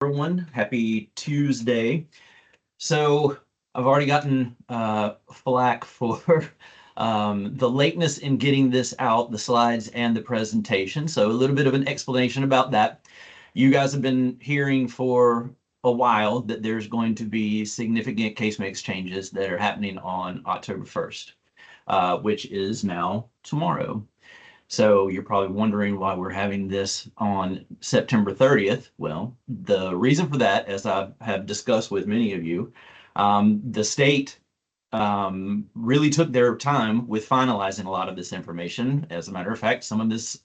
everyone. Happy Tuesday. So I've already gotten flack for the lateness in getting this out, the slides and the presentation. So a little bit of an explanation about that. You guys have been hearing for a while that there's going to be significant case mix changes that are happening on October 1st, which is now tomorrow. So you're probably wondering why we're having this on September 30th. Well, the reason for that, as I have discussed with many of you, the state really took their time with finalizing a lot of this information. As a matter of fact, some of this,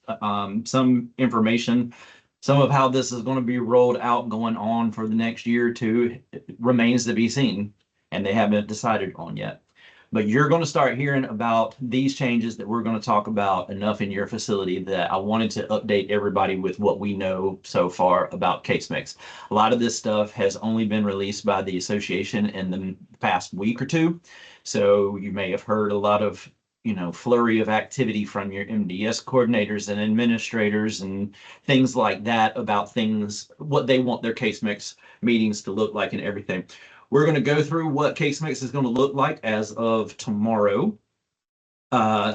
some information, some of how this is going to be rolled out going on for the next year or two remains to be seen, and they haven't decided on yet. But you're going to start hearing about these changes that we're going to talk about enough in your facility that I wanted to update everybody with what we know so far about case mix. A lot of this stuff has only been released by the association in the past week or two. So you may have heard a lot of, flurry of activity from your MDS coordinators and administrators and things like that about things, what they want their case mix meetings to look like and everything. We're going to go through what case mix is going to look like as of tomorrow,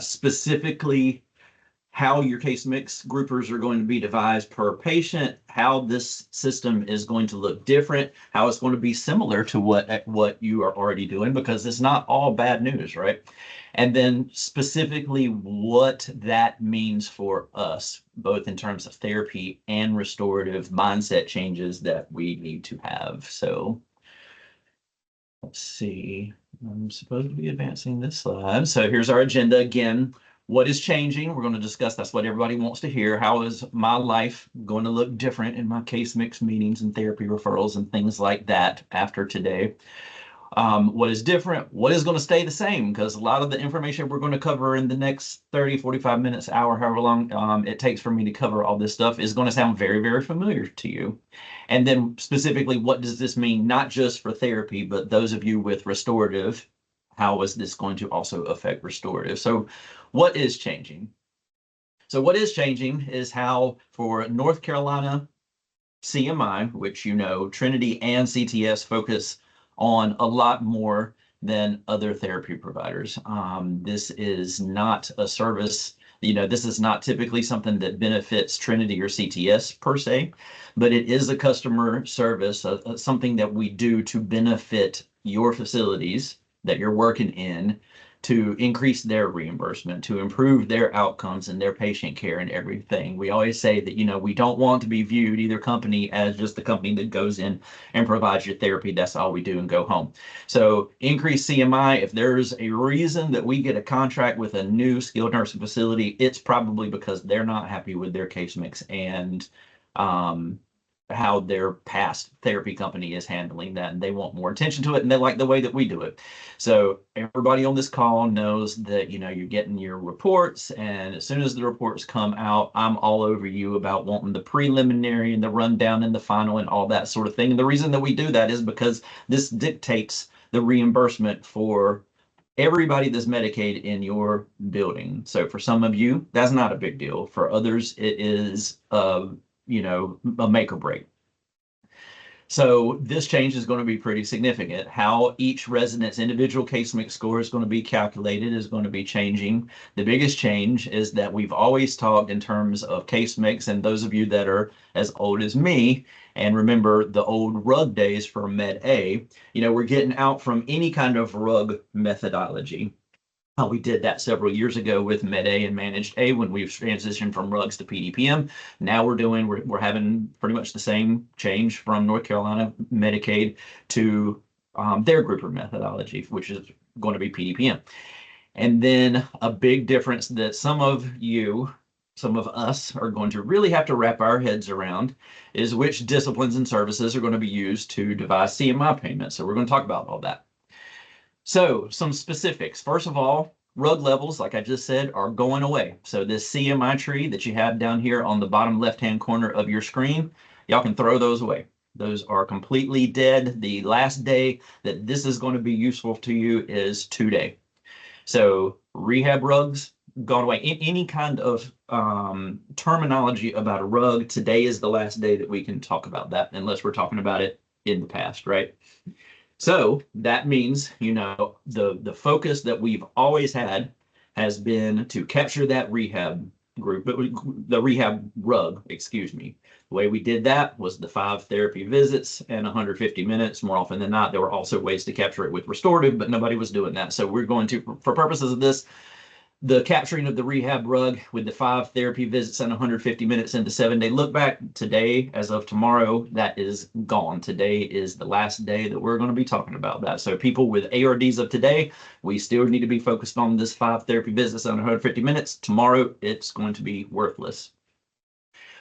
specifically how your case mix groupers are going to be devised per patient, how this system is going to look different, how it's going to be similar to what you are already doing, because it's not all bad news, right? And then specifically what that means for us, both in terms of therapy and restorative mindset changes that we need to have. So let's see, I'm supposed to be advancing this slide. So here's our agenda again. What is changing? We're going to discuss, that's what everybody wants to hear. How is my life going to look different in my case mix meetings and therapy referrals and things like that after today? What is different? What is going to stay the same? Because a lot of the information we're going to cover in the next 30, 45 minutes, hour, however long it takes for me to cover all this stuff is going to sound very, very familiar to you. And then specifically, what does this mean, not just for therapy, but those of you with restorative, how is this going to also affect restorative? So what is changing? So what is changing is how for North Carolina CMI, which Trinity and CTS focus on a lot more than other therapy providers. This is not a service, this is not typically something that benefits Trinity or CTS per se, but it is a customer service, something that we do to benefit your facilities that you're working in, to increase their reimbursement, to improve their outcomes and their patient care and everything. We always say that, we don't want to be viewed, either company, as just the company that goes in and provides your therapy. That's all we do and go home. So increase CMI, if there's a reason that we get a contract with a new skilled nursing facility, it's probably because they're not happy with their case mix and how their past therapy company is handling that, and they want more attention to it, and they like the way that we do it. So everybody on this call knows that you're getting your reports, and as soon as the reports come out, I'm all over you about wanting the preliminary and the rundown and the final and all that sort of thing. And the reason that we do that is because this dictates the reimbursement for everybody that's Medicaid in your building. So for some of you, that's not a big deal. For others, it is a make or break. So this change is going to be pretty significant. How each resident's individual case mix score is going to be calculated is going to be changing. The biggest change is that we've always talked in terms of case mix, and those of you that are as old as me and remember the old RUG days for Med A, we're getting out from any kind of RUG methodology. We did that several years ago with Med A and Managed A when we've transitioned from RUGs to PDPM. Now we're having pretty much the same change from North Carolina Medicaid to their grouper methodology, which is going to be PDPM. And then a big difference that some of us are going to really have to wrap our heads around is which disciplines and services are going to be used to devise CMI payments. So we're going to talk about all that. So some specifics. First of all, RUG levels, like I just said, are going away. So this CMI tree that you have down here on the bottom left-hand corner of your screen, y'all can throw those away. Those are completely dead. The last day that this is going to be useful to you is today. So rehab RUGs, gone away. Any kind of terminology about a rug, today is the last day that we can talk about that, unless we're talking about it in the past, right? So that means, the focus that we've always had has been to capture that rehab group, the rehab rug, excuse me. The way we did that was the 5 therapy visits and 150 minutes. More often than not, there were also ways to capture it with restorative, but nobody was doing that. So we're going to, for purposes of this, the capturing of the rehab rug with the 5 therapy visits and 150 minutes into 7-day look back. Today, as of tomorrow, that is gone. Today is the last day that we're going to be talking about that. So people with ARDs of today, we still need to be focused on this 5 therapy visits and 150 minutes. Tomorrow, it's going to be worthless.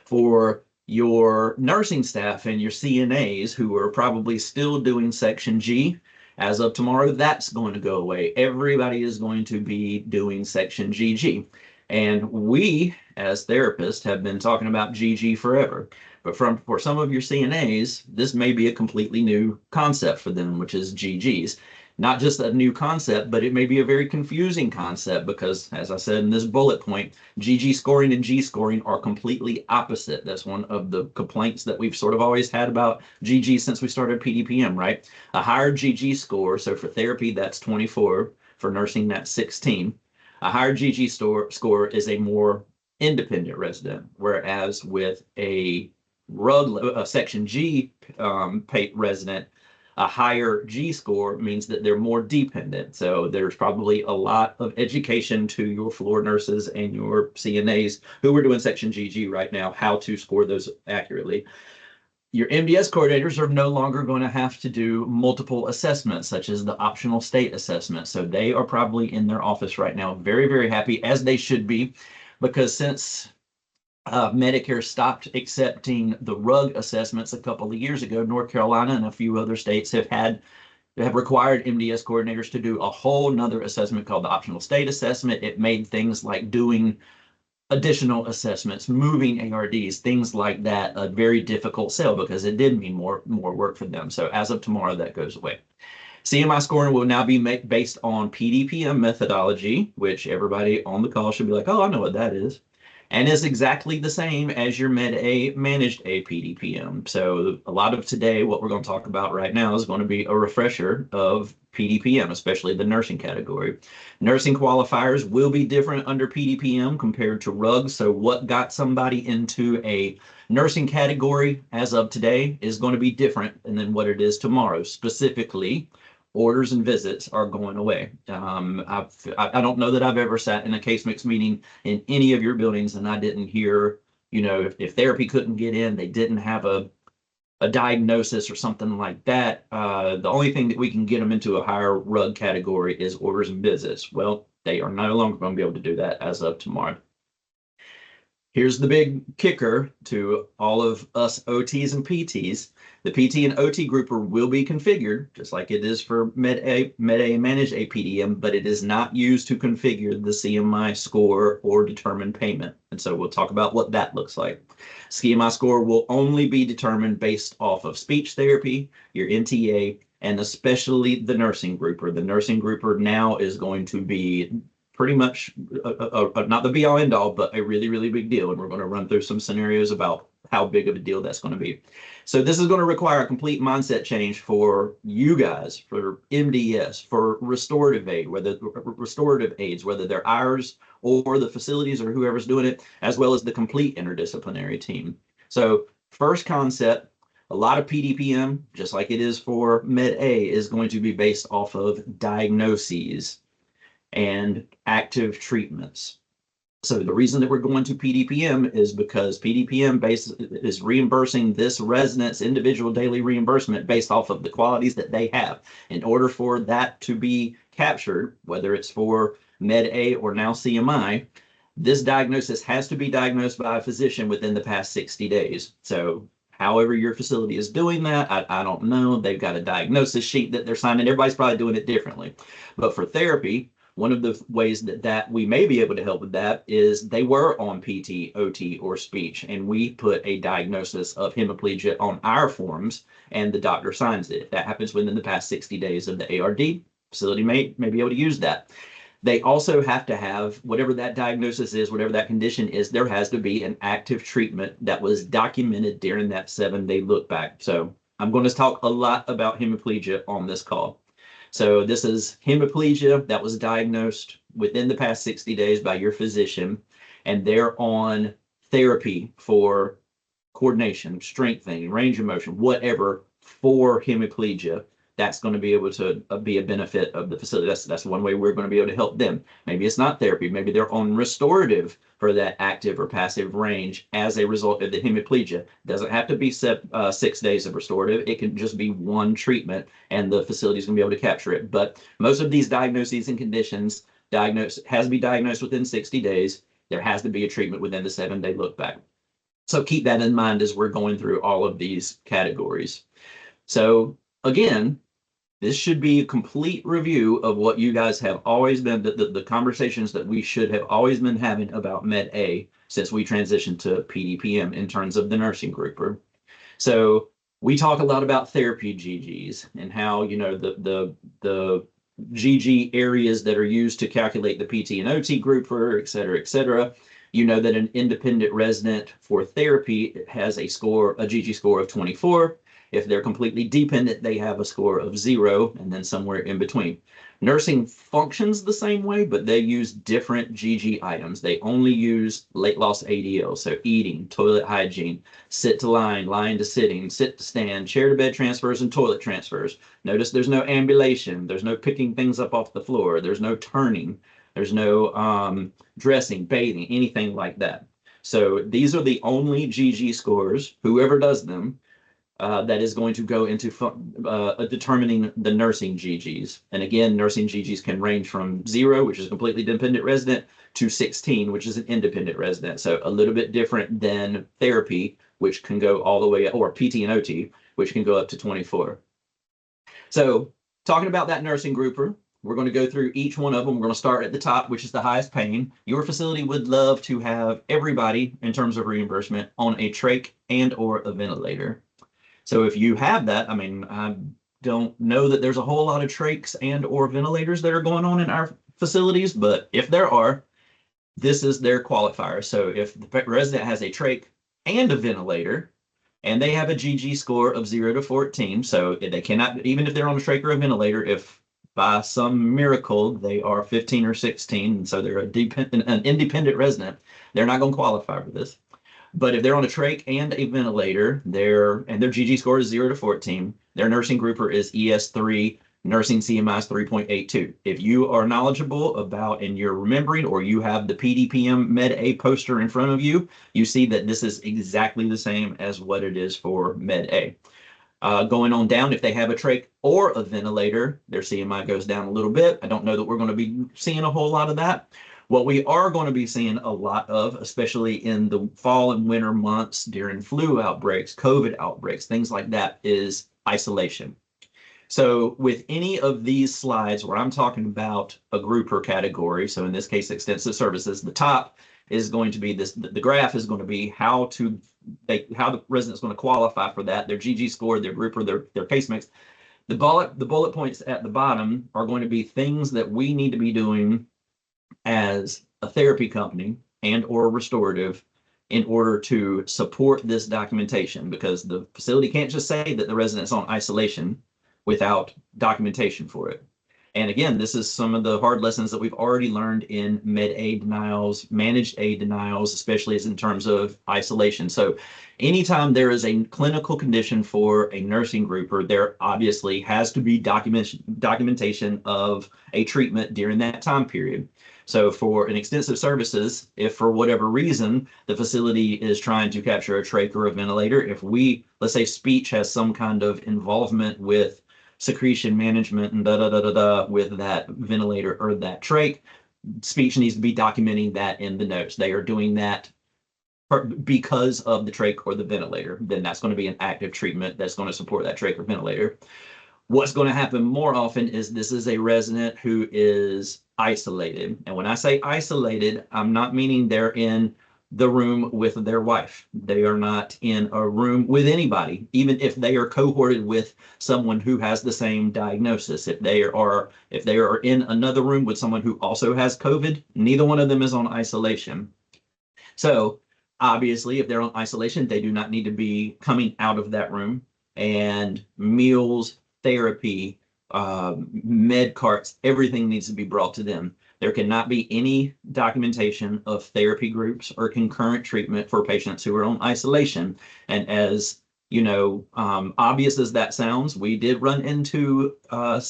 For your nursing staff and your CNAs who are probably still doing Section G, as of tomorrow, that's going to go away. Everybody is going to be doing Section GG. And we, as therapists, have been talking about GG forever. But for some of your CNAs, this may be a completely new concept for them, which is GGs. Not just a new concept, but it may be a very confusing concept because, as I said in this bullet point, GG scoring and G scoring are completely opposite. That's one of the complaints that we've sort of always had about GG since we started PDPM, right? A higher GG score, so for therapy, that's 24. For nursing, that's 16. A higher GG score is a more independent resident, whereas with a Section G resident, a higher G score means that they're more dependent. So there's probably a lot of education to your floor nurses and your CNAs who are doing Section GG right now, how to score those accurately. Your MDS coordinators are no longer going to have to do multiple assessments, such as the optional state assessment. So they are probably in their office right now, very, very happy, as they should be, because since Medicare stopped accepting the RUG assessments a couple of years ago, North Carolina and a few other states have required MDS coordinators to do a whole nother assessment called the optional state assessment. It made things like doing additional assessments, moving ARDs, things like that, a very difficult sell because it did mean more work for them. So as of tomorrow, that goes away. CMI scoring will now be based on PDPM methodology, which everybody on the call should be like, oh, I know what that is. And is exactly the same as your Med A managed A PDPM. So a lot of today, what we're going to talk about right now is going to be a refresher of PDPM, especially the nursing category. Nursing qualifiers will be different under PDPM compared to RUG. So what got somebody into a nursing category as of today is going to be different than what it is tomorrow. Specifically, orders and visits are going away. I don't know that I've ever sat in a case mix meeting in any of your buildings and I didn't hear, if therapy couldn't get in, they didn't have a diagnosis or something like that. The only thing that we can get them into a higher RUG category is orders and visits. Well, they are no longer going to be able to do that as of tomorrow. Here's the big kicker to all of us OTs and PTs. The PT and OT grouper will be configured, just like it is for Med A managed APDM, but it is not used to configure the CMI score or determine payment. And so we'll talk about what that looks like. CMI score will only be determined based off of speech therapy, your NTA, and especially the nursing grouper. The nursing grouper now is going to be pretty much not the be all end all, but a really, really big deal. And we're going to run through some scenarios about how big of a deal that's going to be. So this is going to require a complete mindset change for you guys, for MDS, for restorative aids, whether they're ours or the facilities or whoever's doing it, as well as the complete interdisciplinary team. So first concept, a lot of PDPM, just like it is for Med A, is going to be based off of diagnoses and active treatments. So the reason that we're going to PDPM is because PDPM is reimbursing this resident's individual daily reimbursement based off of the qualities that they have. In order for that to be captured, whether it's for Med A or now CMI, this diagnosis has to be diagnosed by a physician within the past 60 days. So however your facility is doing that, I don't know. They've got a diagnosis sheet that they're signing. Everybody's probably doing it differently. But for therapy, one of the ways that we may be able to help with that is they were on PT, OT, or speech, and we put a diagnosis of hemiplegia on our forms, and the doctor signs it. If that happens within the past 60 days of the ARD, facility may be able to use that. They also have to have whatever that diagnosis is, whatever that condition is, there has to be an active treatment that was documented during that 7-day look back. So I'm going to talk a lot about hemiplegia on this call. So this is hemiplegia that was diagnosed within the past 60 days by your physician, and they're on therapy for coordination, strengthening, range of motion, whatever for hemiplegia. That's going to be able to be a benefit of the facility. That's one way we're going to be able to help them. Maybe it's not therapy. Maybe they're on restorative for that active or passive range as a result of the hemiplegia. It doesn't have to be 6 days of restorative. It can just be one treatment, and the facility is going to be able to capture it. But most of these diagnoses and conditions has to be diagnosed within 60 days. There has to be a treatment within the 7-day look back. So keep that in mind as we're going through all of these categories. So again, this should be a complete review of what you guys have always been, the conversations that we should have always been having about Med A since we transitioned to PDPM in terms of the nursing grouper. So we talk a lot about therapy GGs and how, you know, the GG areas that are used to calculate the PT and OT grouper, et cetera, et cetera. You know that an independent resident for therapy has a GG score of 24. If they're completely dependent, they have a score of 0, and then somewhere in between. Nursing functions the same way, but they use different GG items. They only use late loss ADL, so eating, toilet hygiene, sit to lying, lying to sitting, sit to stand, chair to bed transfers, and toilet transfers. Notice there's no ambulation. There's no picking things up off the floor. There's no turning. There's no dressing, bathing, anything like that. So these are the only GG scores, whoever does them, that is going to go into determining the nursing GGs. And again, nursing GGs can range from 0, which is a completely dependent resident, to 16, which is an independent resident. So a little bit different than therapy, which can go all the way, or PT and OT, which can go up to 24. So talking about that nursing grouper, we're going to go through each one of them. We're going to start at the top, which is the highest paying. Your facility would love to have everybody, in terms of reimbursement, on a trach and or a ventilator. So if you have that, I mean, I don't know that there's a whole lot of trachs and or ventilators that are going on in our facilities, but if there are, this is their qualifier. So if the resident has a trach and a ventilator, and they have a GG score of 0 to 14, so they cannot, even if they're on a trach or a ventilator, if by some miracle they are 15 or 16, and so they're an independent resident, they're not going to qualify for this. But if they're on a trach and a ventilator, their GG score is 0 to 14. Their nursing grouper is ES3, nursing CMI is 3.82. If you are knowledgeable about, and you're remembering, or you have the PDPM Med A poster in front of you, you see that this is exactly the same as what it is for Med A. Going on down, if they have a trach or a ventilator, their CMI goes down a little bit. I don't know that we're going to be seeing a whole lot of that. What we are going to be seeing a lot of, especially in the fall and winter months during flu outbreaks, COVID outbreaks, things like that, is isolation. So with any of these slides where I'm talking about a grouper category, so in this case, extensive services, the top is going to be this, the graph is going to be how the resident's going to qualify for that, their GG score, their grouper, their case mix. The bullet points at the bottom are going to be things that we need to be doing as a therapy company and or restorative in order to support this documentation, because the facility can't just say that the resident's on isolation without documentation for it. And again, this is some of the hard lessons that we've already learned in Med A denials, managed aid denials, especially as in terms of isolation. So anytime there is a clinical condition for a nursing grouper, there obviously has to be documentation of a treatment during that time period. So for an extensive services, if for whatever reason the facility is trying to capture a trach or a ventilator, if let's say speech has some kind of involvement with secretion management and with that ventilator or that trach, speech needs to be documenting that in the notes. They are doing that because of the trach or the ventilator. Then that's going to be an active treatment that's going to support that trach or ventilator. What's going to happen more often is this is a resident who is isolated. And when I say isolated, I'm not meaning they're in the room with their wife. They are not in a room with anybody, even if they are cohorted with someone who has the same diagnosis. If they are in another room with someone who also has COVID, neither one of them is on isolation. So obviously, if they're on isolation, they do not need to be coming out of that room. And meals, therapy, med carts, everything needs to be brought to them. There cannot be any documentation of therapy groups or concurrent treatment for patients who are on isolation. And as you know, obvious as that sounds, we did run into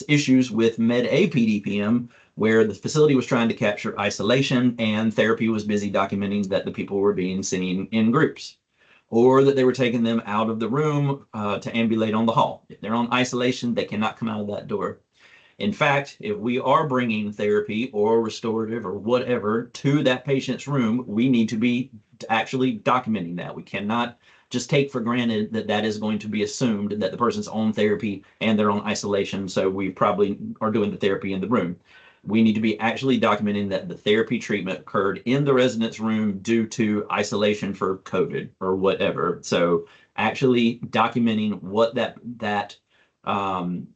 issues with Med A PDPM where the facility was trying to capture isolation and therapy was busy documenting that the people were being seen in groups, or that they were taking them out of the room to ambulate on the hall. If they're on isolation, they cannot come out of that door. In fact, if we are bringing therapy or restorative or whatever to that patient's room, we need to be actually documenting that. We cannot just take for granted that that is going to be assumed that the person's on therapy and they're on isolation, so we probably are doing the therapy in the room. We need to be actually documenting that the therapy treatment occurred in the resident's room due to isolation for COVID or whatever. So actually documenting what that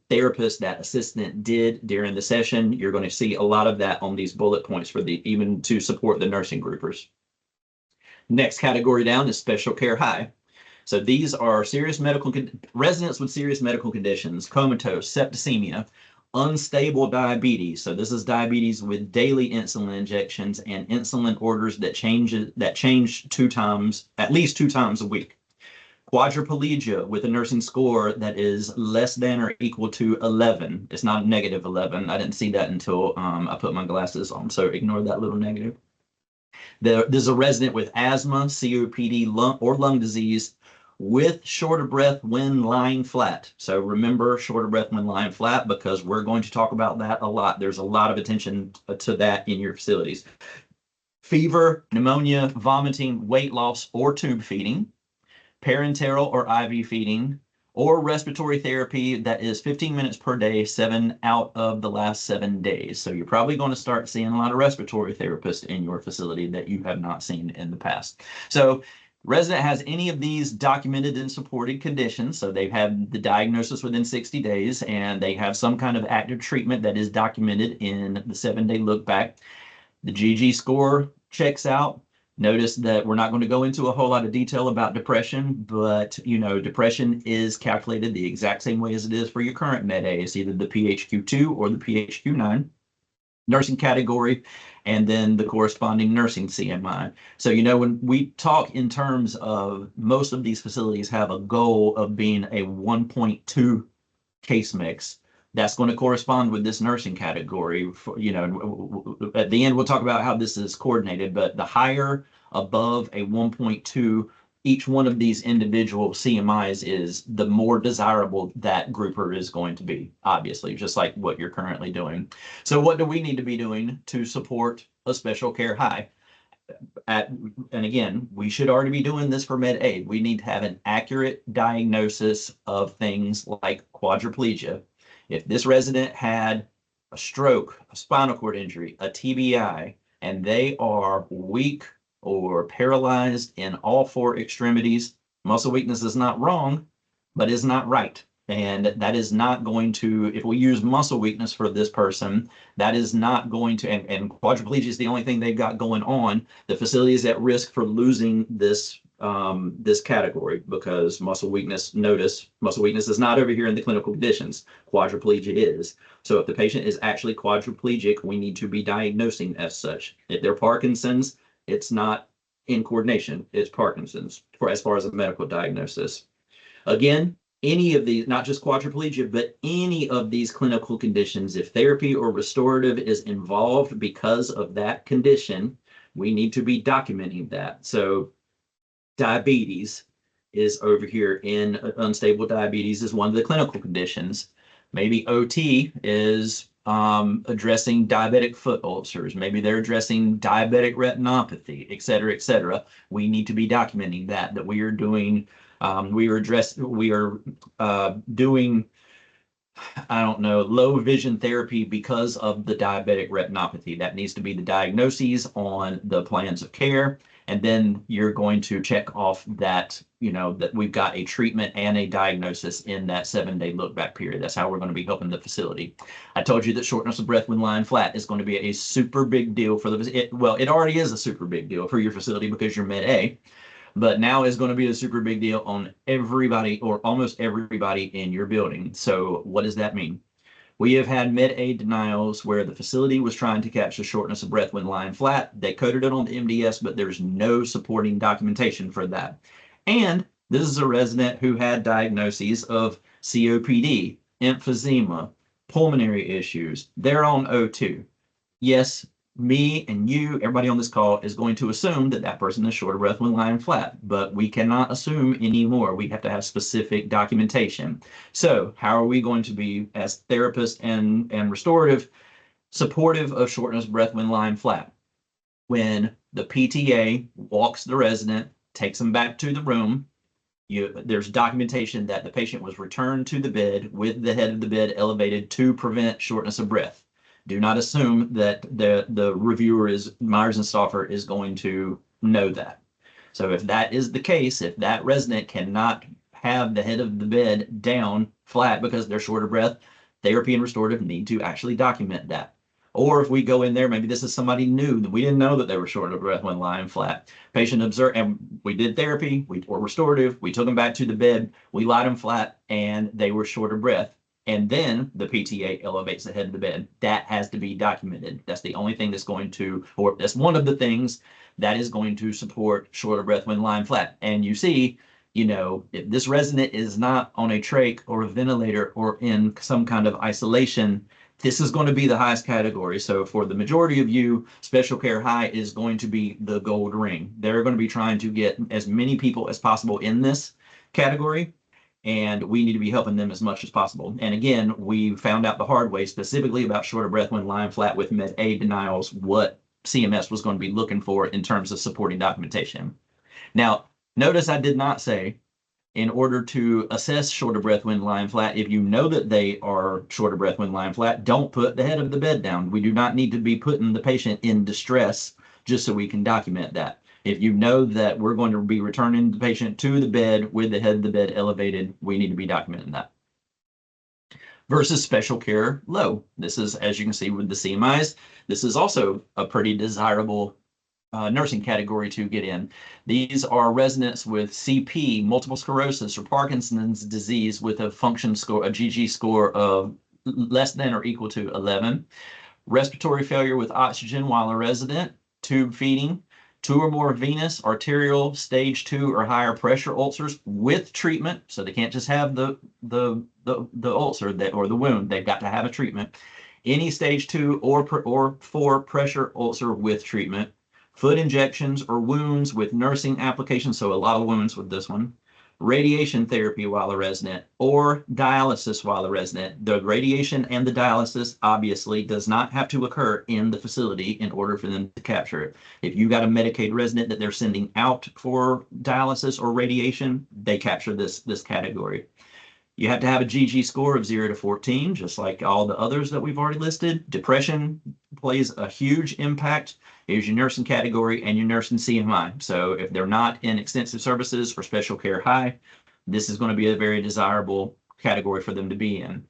therapist, that assistant did during the session. You're going to see a lot of that on these bullet points for even to support the nursing groupers. Next category down is special care high. So these are residents with serious medical conditions, comatose, septicemia, unstable diabetes. So this is diabetes with daily insulin injections and insulin orders that change at least two times a week. Quadriplegia with a nursing score that is less than or equal to 11. It's not a negative 11. I didn't see that until I put my glasses on, so ignore that little negative. There's a resident with asthma, COPD, lung disease with short of breath when lying flat. So remember short of breath when lying flat, because we're going to talk about that a lot. There's a lot of attention to that in your facilities. Fever, pneumonia, vomiting, weight loss, or tube feeding, parenteral or IV feeding, or respiratory therapy that is 15 minutes per day, 7 out of the last 7 days. So you're probably going to start seeing a lot of respiratory therapists in your facility that you have not seen in the past. So resident has any of these documented and supported conditions. So they've had the diagnosis within 60 days and they have some kind of active treatment that is documented in the 7-day look back. The GG score checks out. Notice that we're not going to go into a whole lot of detail about depression, but depression is calculated the exact same way as it is for your current Med A. It's either the PHQ-2 or the PHQ-9 nursing category, and then the corresponding nursing CMI. So, when we talk in terms of most of these facilities have a goal of being a 1.2 case mix, that's going to correspond with this nursing category. At the end, we'll talk about how this is coordinated, but the higher above a 1.2, each one of these individual CMIs is, the more desirable that grouper is going to be, obviously, just like what you're currently doing. So what do we need to be doing to support a special care high? And again, we should already be doing this for Med A. We need to have an accurate diagnosis of things like quadriplegia. If this resident had a stroke, a spinal cord injury, a TBI, and they are weak or paralyzed in all 4 extremities, muscle weakness is not wrong, but is not right. And that is not going to, if we use muscle weakness for this person, that is not going to, and quadriplegia is the only thing they've got going on. The facility is at risk for losing this category, because muscle weakness is not over here in the clinical conditions. Quadriplegia is. So if the patient is actually quadriplegic, we need to be diagnosing as such. If they're Parkinson's, it's not in coordination, it's Parkinson's as far as a medical diagnosis. Again, any of these, not just quadriplegia, but any of these clinical conditions, if therapy or restorative is involved because of that condition, we need to be documenting that. So diabetes is over here in unstable diabetes is one of the clinical conditions. Maybe OT is addressing diabetic foot ulcers. Maybe they're addressing diabetic retinopathy, et cetera, et cetera. We need to be documenting that we are doing, doing, I don't know, low vision therapy because of the diabetic retinopathy. That needs to be the diagnoses on the plans of care. And then you're going to check off that, that we've got a treatment and a diagnosis in that 7-day look back period. That's how we're going to be helping the facility. I told you that shortness of breath when lying flat is going to be a super big deal for it already is a super big deal for your facility because you're Med A, but now is going to be a super big deal on everybody or almost everybody in your building. So what does that mean? We have had Med A denials where the facility was trying to catch the shortness of breath when lying flat. They coded it on the MDS, but there's no supporting documentation for that. And this is a resident who had diagnoses of COPD, emphysema, pulmonary issues. They're on O2. Yes, me and you, everybody on this call is going to assume that that person is short of breath when lying flat, but we cannot assume anymore. We have to have specific documentation. So how are we going to be, as therapists and restorative, supportive of shortness of breath when lying flat? When the PTA walks the resident, takes them back to the room, there's documentation that the patient was returned to the bed with the head of the bed elevated to prevent shortness of breath. Do not assume that the reviewer is Myers and Stauffer is going to know that. So if that is the case, if that resident cannot have the head of the bed down flat because they're short of breath, therapy and restorative need to actually document that. Or if we go in there, maybe this is somebody new that we didn't know that they were short of breath when lying flat. Patient observed, and we did therapy, or restorative, we took them back to the bed, we lied them flat, and they were short of breath. And then the PTA elevates the head of the bed. That has to be documented. That's the only thing that's going to, or that's one of the things that is going to support short of breath when lying flat. And you see, if this resident is not on a trach or a ventilator or in some kind of isolation, this is going to be the highest category. So for the majority of you, special care high is going to be the gold ring. They're going to be trying to get as many people as possible in this category, and we need to be helping them as much as possible. And again, we found out the hard way, specifically about short of breath when lying flat with Med A denials, what CMS was going to be looking for in terms of supporting documentation. Now, notice I did not say, in order to assess short of breath when lying flat, if you know that they are short of breath when lying flat, don't put the head of the bed down. We do not need to be putting the patient in distress just so we can document that. If you know that we're going to be returning the patient to the bed with the head of the bed elevated, we need to be documenting that. Versus special care low. This is, as you can see with the CMIs, this is also a pretty desirable nursing category to get in. These are residents with CP, multiple sclerosis, or Parkinson's disease with a function score, a GG score of less than or equal to 11. Respiratory failure with oxygen while a resident, tube feeding, 2 or more venous, arterial, stage 2 or higher pressure ulcers with treatment. So they can't just have the ulcer or the wound. They've got to have a treatment. Any stage 2 or 4 pressure ulcer with treatment. Foot injections or wounds with nursing applications, so a lot of wounds with this one. Radiation therapy while a resident, or dialysis while a resident. The radiation and the dialysis obviously does not have to occur in the facility in order for them to capture it. If you got a Medicaid resident that they're sending out for dialysis or radiation, they capture this category. You have to have a GG score of 0 to 14, just like all the others that we've already listed. Depression plays a huge impact. Here's your nursing category and your nursing CMI. So if they're not in extensive services or special care high, this is going to be a very desirable category for them to be in.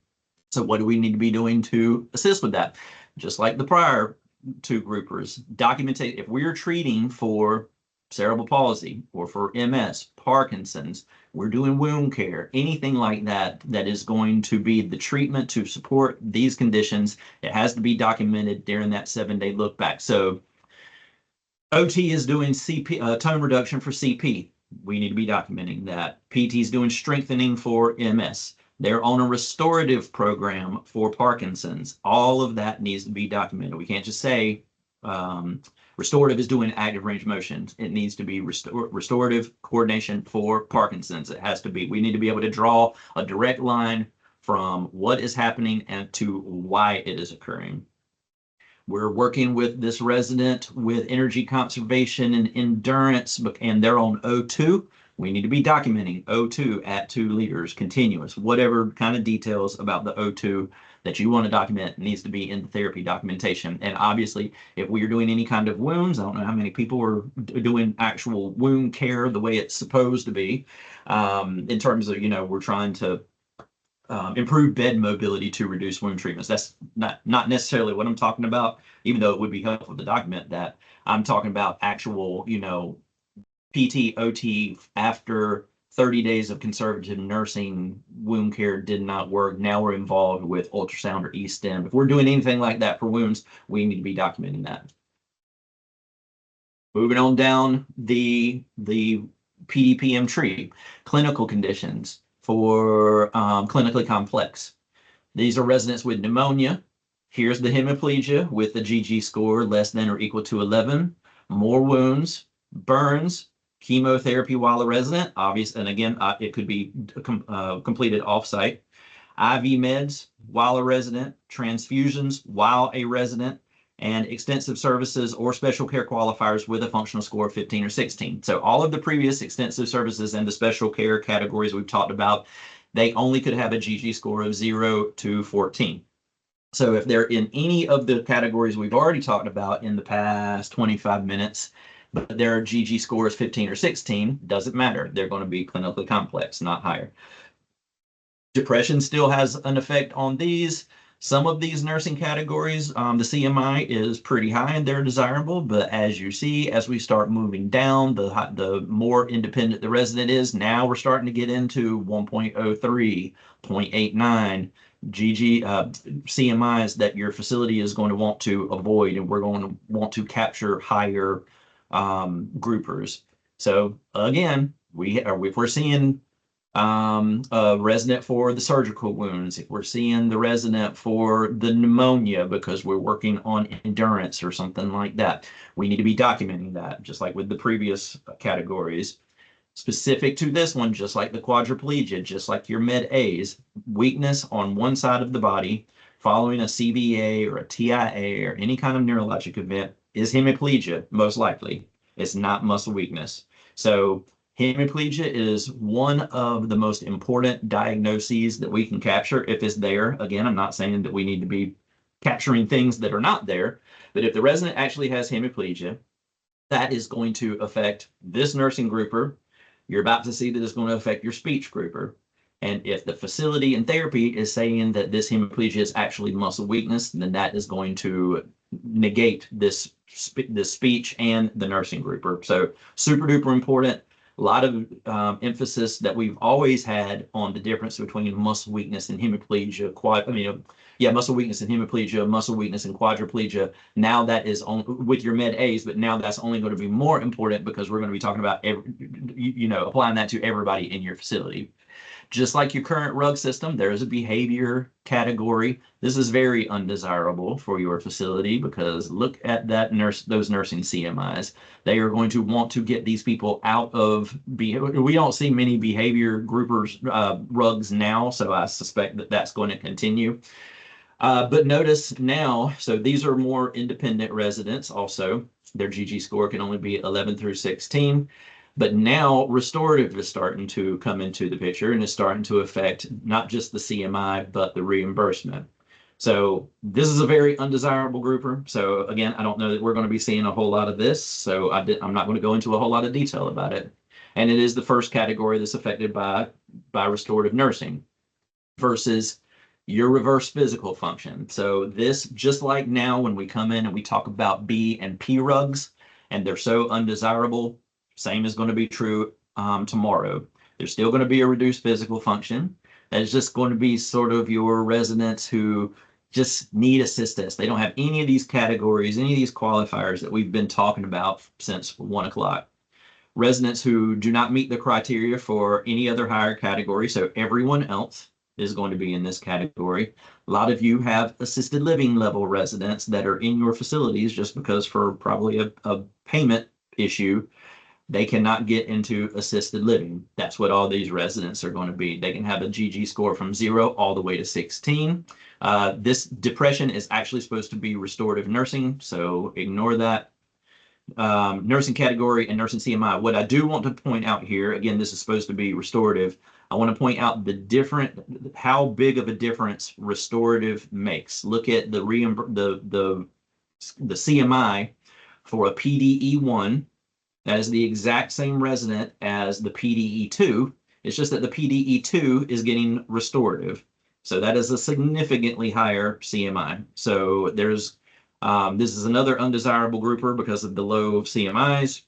So what do we need to be doing to assist with that? Just like the prior 2 groupers, documentate. If we're treating for cerebral palsy or for MS, Parkinson's, we're doing wound care, anything like that that is going to be the treatment to support these conditions, it has to be documented during that 7-day look back. So OT is doing CP, tone reduction for CP. We need to be documenting that. PT is doing strengthening for MS. They're on a restorative program for Parkinson's. All of that needs to be documented. We can't just say restorative is doing active range of motion. It needs to be restorative coordination for Parkinson's. It has to be. We need to be able to draw a direct line from what is happening and to why it is occurring. We're working with this resident with energy conservation and endurance, and they're on O2. We need to be documenting O2 at 2 liters continuous. Whatever kind of details about the O2 that you want to document needs to be in the therapy documentation. And obviously, if we are doing any kind of wounds, I don't know how many people are doing actual wound care the way it's supposed to be, in terms of, we're trying to improve bed mobility to reduce wound treatments. That's not necessarily what I'm talking about, even though it would be helpful to document that. I'm talking about actual, PT, OT after 30 days of conservative nursing. Wound care did not work. Now we're involved with ultrasound or E-stim. If we're doing anything like that for wounds, we need to be documenting that. Moving on down the PDPM tree, clinical conditions for clinically complex. These are residents with pneumonia. Here's the hemiplegia with the GG score less than or equal to 11. More wounds, burns, chemotherapy while a resident, obvious, and again, it could be completed off-site. IV meds while a resident, transfusions while a resident, and extensive services or special care qualifiers with a functional score of 15 or 16. So all of the previous extensive services and the special care categories we've talked about, they only could have a GG score of 0 to 14. So if they're in any of the categories we've already talked about in the past 25 minutes, but their GG score is 15 or 16, doesn't matter. They're going to be clinically complex, not higher. Depression still has an effect on these. Some of these nursing categories, the CMI is pretty high and they're desirable, but as you see, as we start moving down, the more independent the resident is. Now we're starting to get into 1.03, 0.89, GG CMIs that your facility is going to want to avoid, and we're going to want to capture higher groupers. So again, if we're seeing a resident for the surgical wounds, if we're seeing the resident for the pneumonia because we're working on endurance or something like that, we need to be documenting that, just like with the previous categories. Specific to this one, just like the quadriplegia, just like your med A's, weakness on one side of the body following a CVA or a TIA or any kind of neurologic event is hemiplegia, most likely. It's not muscle weakness. So hemiplegia is one of the most important diagnoses that we can capture if it's there. Again, I'm not saying that we need to be capturing things that are not there, but if the resident actually has hemiplegia, that is going to affect this nursing grouper. You're about to see that it's going to affect your speech grouper. And if the facility and therapy is saying that this hemiplegia is actually muscle weakness, then that is going to negate this speech and the nursing grouper. So super duper important. A lot of emphasis that we've always had on the difference between muscle weakness and hemiplegia, muscle weakness and hemiplegia, muscle weakness and quadriplegia. Now that is on with your med A's, but now that's only going to be more important because we're going to be talking about applying that to everybody in your facility. Just like your current RUG system, there is a behavior category. This is very undesirable for your facility because look at those nursing CMIs. They are going to want to get these people out of behavior. We don't see many behavior groupers, RUGs now, so I suspect that that's going to continue. But notice now, so these are more independent residents also. Their GG score can only be 11 through 16. But now restorative is starting to come into the picture and is starting to affect not just the CMI, but the reimbursement. So this is a very undesirable grouper. So again, I don't know that we're going to be seeing a whole lot of this. So I'm not going to go into a whole lot of detail about it. And it is the first category that's affected by restorative nursing versus your reverse physical function. So this, just like now when we come in and we talk about B and P RUGs, and they're so undesirable, same is going to be true tomorrow. There's still going to be a reduced physical function. That is just going to be sort of your residents who just need assistance. They don't have any of these categories, any of these qualifiers that we've been talking about since 1 o'clock. Residents who do not meet the criteria for any other higher category, so everyone else is going to be in this category. A lot of you have assisted living level residents that are in your facilities just because for probably a payment issue, they cannot get into assisted living. That's what all these residents are going to be. They can have a GG score from 0 all the way to 16. This depression is actually supposed to be restorative nursing, so ignore that. nursing category and nursing CMI. What I do want to point out here, again, this is supposed to be restorative. I want to point out how big of a difference restorative makes. Look at the CMI for a PDE1. That is the exact same resident as the PDE2. It's just that the PDE2 is getting restorative. So that is a significantly higher CMI. So there's this is another undesirable grouper because of the low CMIs.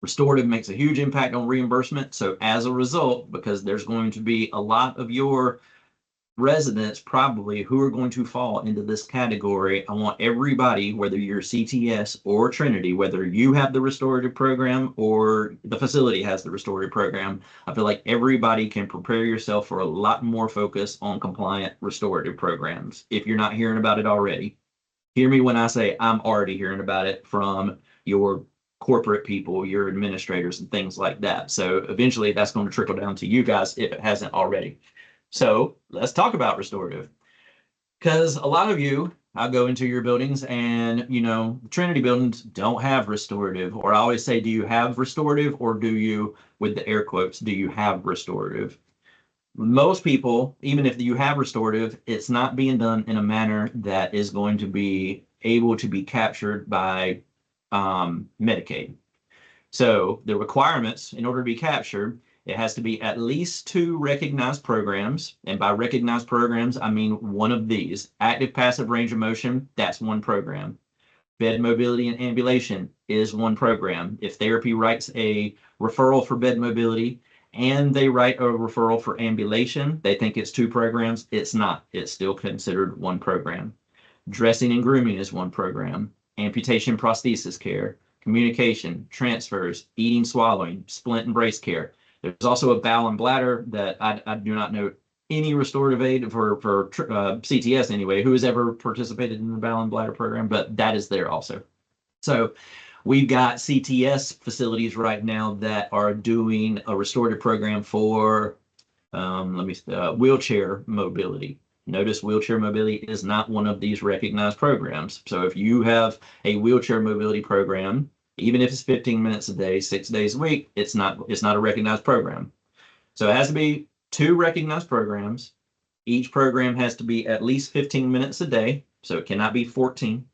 Restorative makes a huge impact on reimbursement. So as a result, because there's going to be a lot of your residents probably who are going to fall into this category, I want everybody, whether you're CTS or Trinity, whether you have the restorative program or the facility has the restorative program, I feel like everybody can prepare yourself for a lot more focus on compliant restorative programs. If you're not hearing about it already, hear me when I say I'm already hearing about it from your corporate people, your administrators and things like that. So eventually that's going to trickle down to you guys if it hasn't already. So let's talk about restorative, because a lot of you, I go into your buildings and, Trinity buildings don't have restorative, or I always say, do you have restorative, or do you, with the air quotes, do you have restorative? Most people, even if you have restorative, it's not being done in a manner that is going to be able to be captured by Medicaid. So the requirements, in order to be captured, it has to be at least 2 recognized programs. And by recognized programs, I mean one of these. Active passive range of motion, that's one program. Bed mobility and ambulation is one program. If therapy writes a referral for bed mobility and they write a referral for ambulation, they think it's 2 programs. It's not. It's still considered one program. Dressing and grooming is one program. Amputation prosthesis care, communication, transfers, eating, swallowing, splint and brace care. There's also a bowel and bladder that I do not know any restorative aid for CTS anyway, who has ever participated in the bowel and bladder program, but that is there also. So we've got CTS facilities right now that are doing a restorative program for wheelchair mobility. Notice wheelchair mobility is not one of these recognized programs. So if you have a wheelchair mobility program, even if it's 15 minutes a day, 6 days a week, it's not a recognized program. So it has to be 2 recognized programs. Each program has to be at least 15 minutes a day, so it cannot be 14.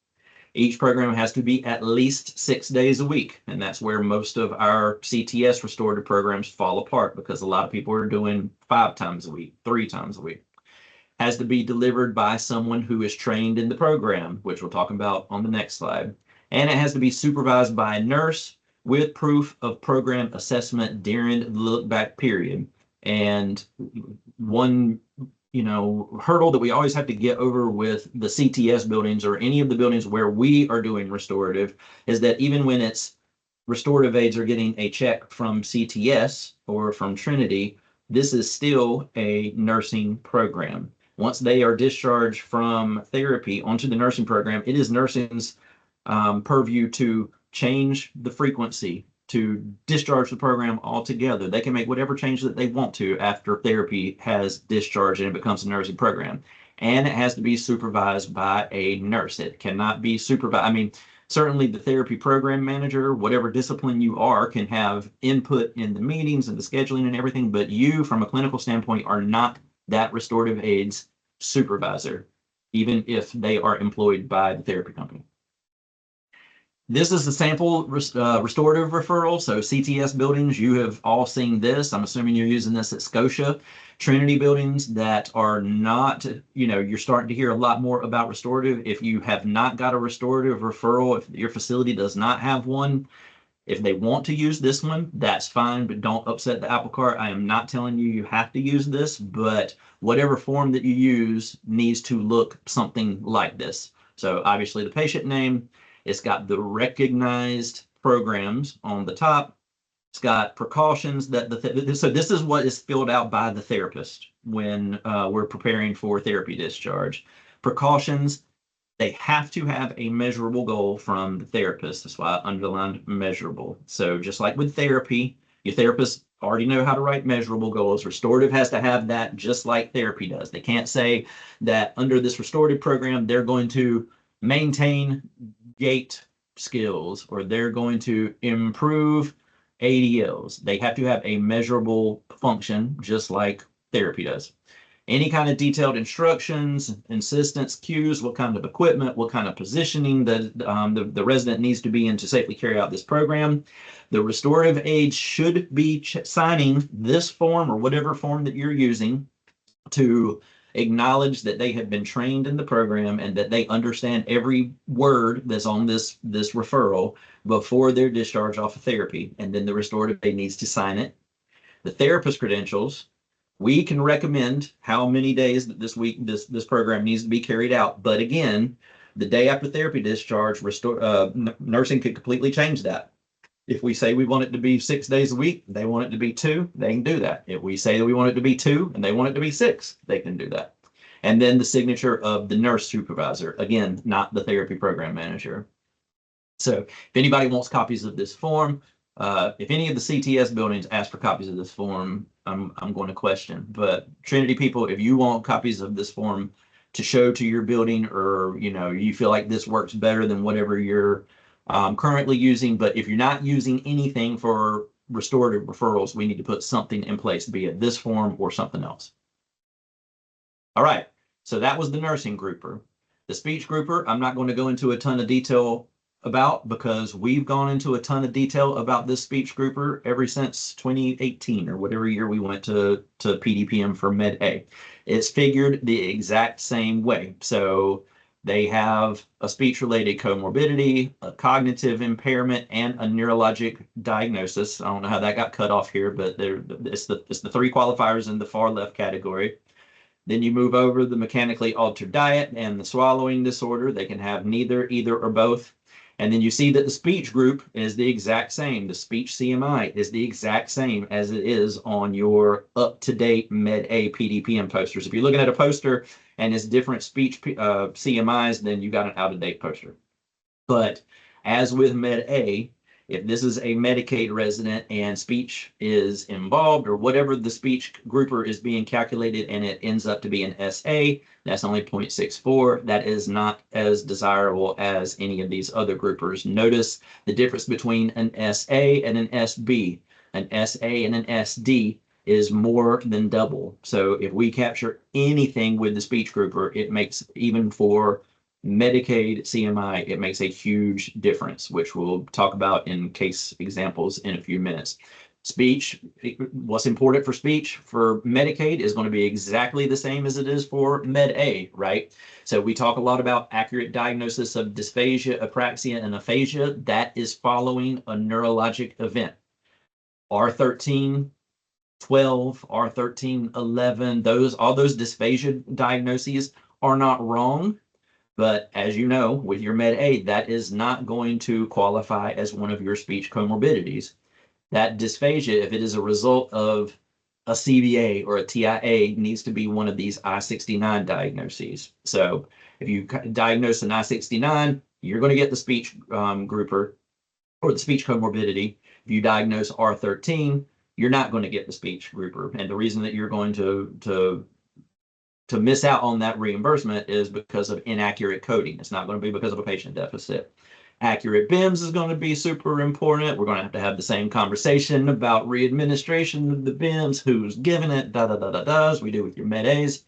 Each program has to be at least 6 days a week, and that's where most of our CTS restorative programs fall apart, because a lot of people are doing 5 times a week, 3 times a week. Has to be delivered by someone who is trained in the program, which we'll talk about on the next slide. And it has to be supervised by a nurse with proof of program assessment during the look back period. And one, hurdle that we always have to get over with the CTS buildings or any of the buildings where we are doing restorative is that even when it's restorative aides are getting a check from CTS or from Trinity, this is still a nursing program. Once they are discharged from therapy onto the nursing program, it is nursing's purview to change the frequency, to discharge the program altogether. They can make whatever change that they want to after therapy has discharged and it becomes a nursing program. And it has to be supervised by a nurse. It cannot be supervised. Certainly the therapy program manager, whatever discipline you are, can have input in the meetings and the scheduling and everything, but you, from a clinical standpoint, are not that restorative aide's supervisor, even if they are employed by the therapy company. This is the sample restorative referral. So CTS buildings, you have all seen this. I'm assuming you're using this at Scotia. Trinity buildings that are not, you're starting to hear a lot more about restorative. If you have not got a restorative referral, if your facility does not have one, if they want to use this one, that's fine, but don't upset the apple cart. I am not telling you have to use this, but whatever form that you use needs to look something like this. So obviously the patient name, it's got the recognized programs on the top. It's got precautions that so this is what is filled out by the therapist when we're preparing for therapy discharge. Precautions, they have to have a measurable goal from the therapist. That's why I underlined measurable. So just like with therapy, your therapists already know how to write measurable goals. Restorative has to have that just like therapy does. They can't say that under this restorative program, they're going to maintain gait skills or they're going to improve ADLs, they have to have a measurable function, just like therapy does. Any kind of detailed instructions, insistence, cues, what kind of equipment, what kind of positioning the resident needs to be in to safely carry out this program. The restorative aide should be signing this form or whatever form that you're using to acknowledge that they have been trained in the program and that they understand every word that's on this referral before they're discharged off of therapy. And then the restorative aide needs to sign it. The therapist credentials, we can recommend how many days that this program needs to be carried out. But again, the day after therapy discharge, nursing could completely change that. If we say we want it to be 6 days a week, they want it to be 2, they can do that. If we say that we want it to be 2 and they want it to be 6, they can do that. And then the signature of the nurse supervisor, again, not the therapy program manager. So if anybody wants copies of this form, if any of the CTS buildings ask for copies of this form, I'm going to question. But Trinity people, if you want copies of this form to show to your building, or you feel like this works better than whatever you're currently using, but if you're not using anything for restorative referrals, we need to put something in place, be it this form or something else. All right, so that was the nursing grouper. The speech grouper, I'm not going to go into a ton of detail about, because we've gone into a ton of detail about this speech grouper ever since 2018 or whatever year we went to PDPM for Med A. It's figured the exact same way. So they have a speech-related comorbidity, a cognitive impairment, and a neurologic diagnosis. I don't know how that got cut off here, but it's the 3 qualifiers in the far left category. Then you move over the mechanically altered diet and the swallowing disorder. They can have neither, either, or both. And then you see that the speech group is the exact same. The speech CMI is the exact same as it is on your up-to-date Med A PDPM posters. If you're looking at a poster and it's different speech CMIs, then you got an out-of-date poster. But as with Med A, if this is a Medicaid resident and speech is involved, or whatever the speech grouper is being calculated and it ends up to be an SA, that's only 0.64. That is not as desirable as any of these other groupers. Notice the difference between an SA and an SB. An SA and an SD is more than double. So if we capture anything with the speech grouper, it makes, even for Medicaid CMI, it makes a huge difference, which we'll talk about in case examples in a few minutes. Speech, what's important for speech for Medicaid is going to be exactly the same as it is for Med A, right? So we talk a lot about accurate diagnosis of dysphagia, apraxia, and aphasia. That is following a neurologic event. R13, 12, R13, 11, all those dysphagia diagnoses are not wrong. But as you know, with your Med A, that is not going to qualify as one of your speech comorbidities. That dysphagia, if it is a result of a CVA or a TIA, needs to be one of these I-69 diagnoses. So if you diagnose an I-69, you're going to get the speech grouper or the speech comorbidity. If you diagnose R13, you're not going to get the speech grouper. And the reason that you're going to miss out on that reimbursement is because of inaccurate coding. It's not going to be because of a patient deficit. Accurate BIMS is going to be super important. We're going to have the same conversation about readministration of the BIMS, who's giving it, as we do with your Med A's.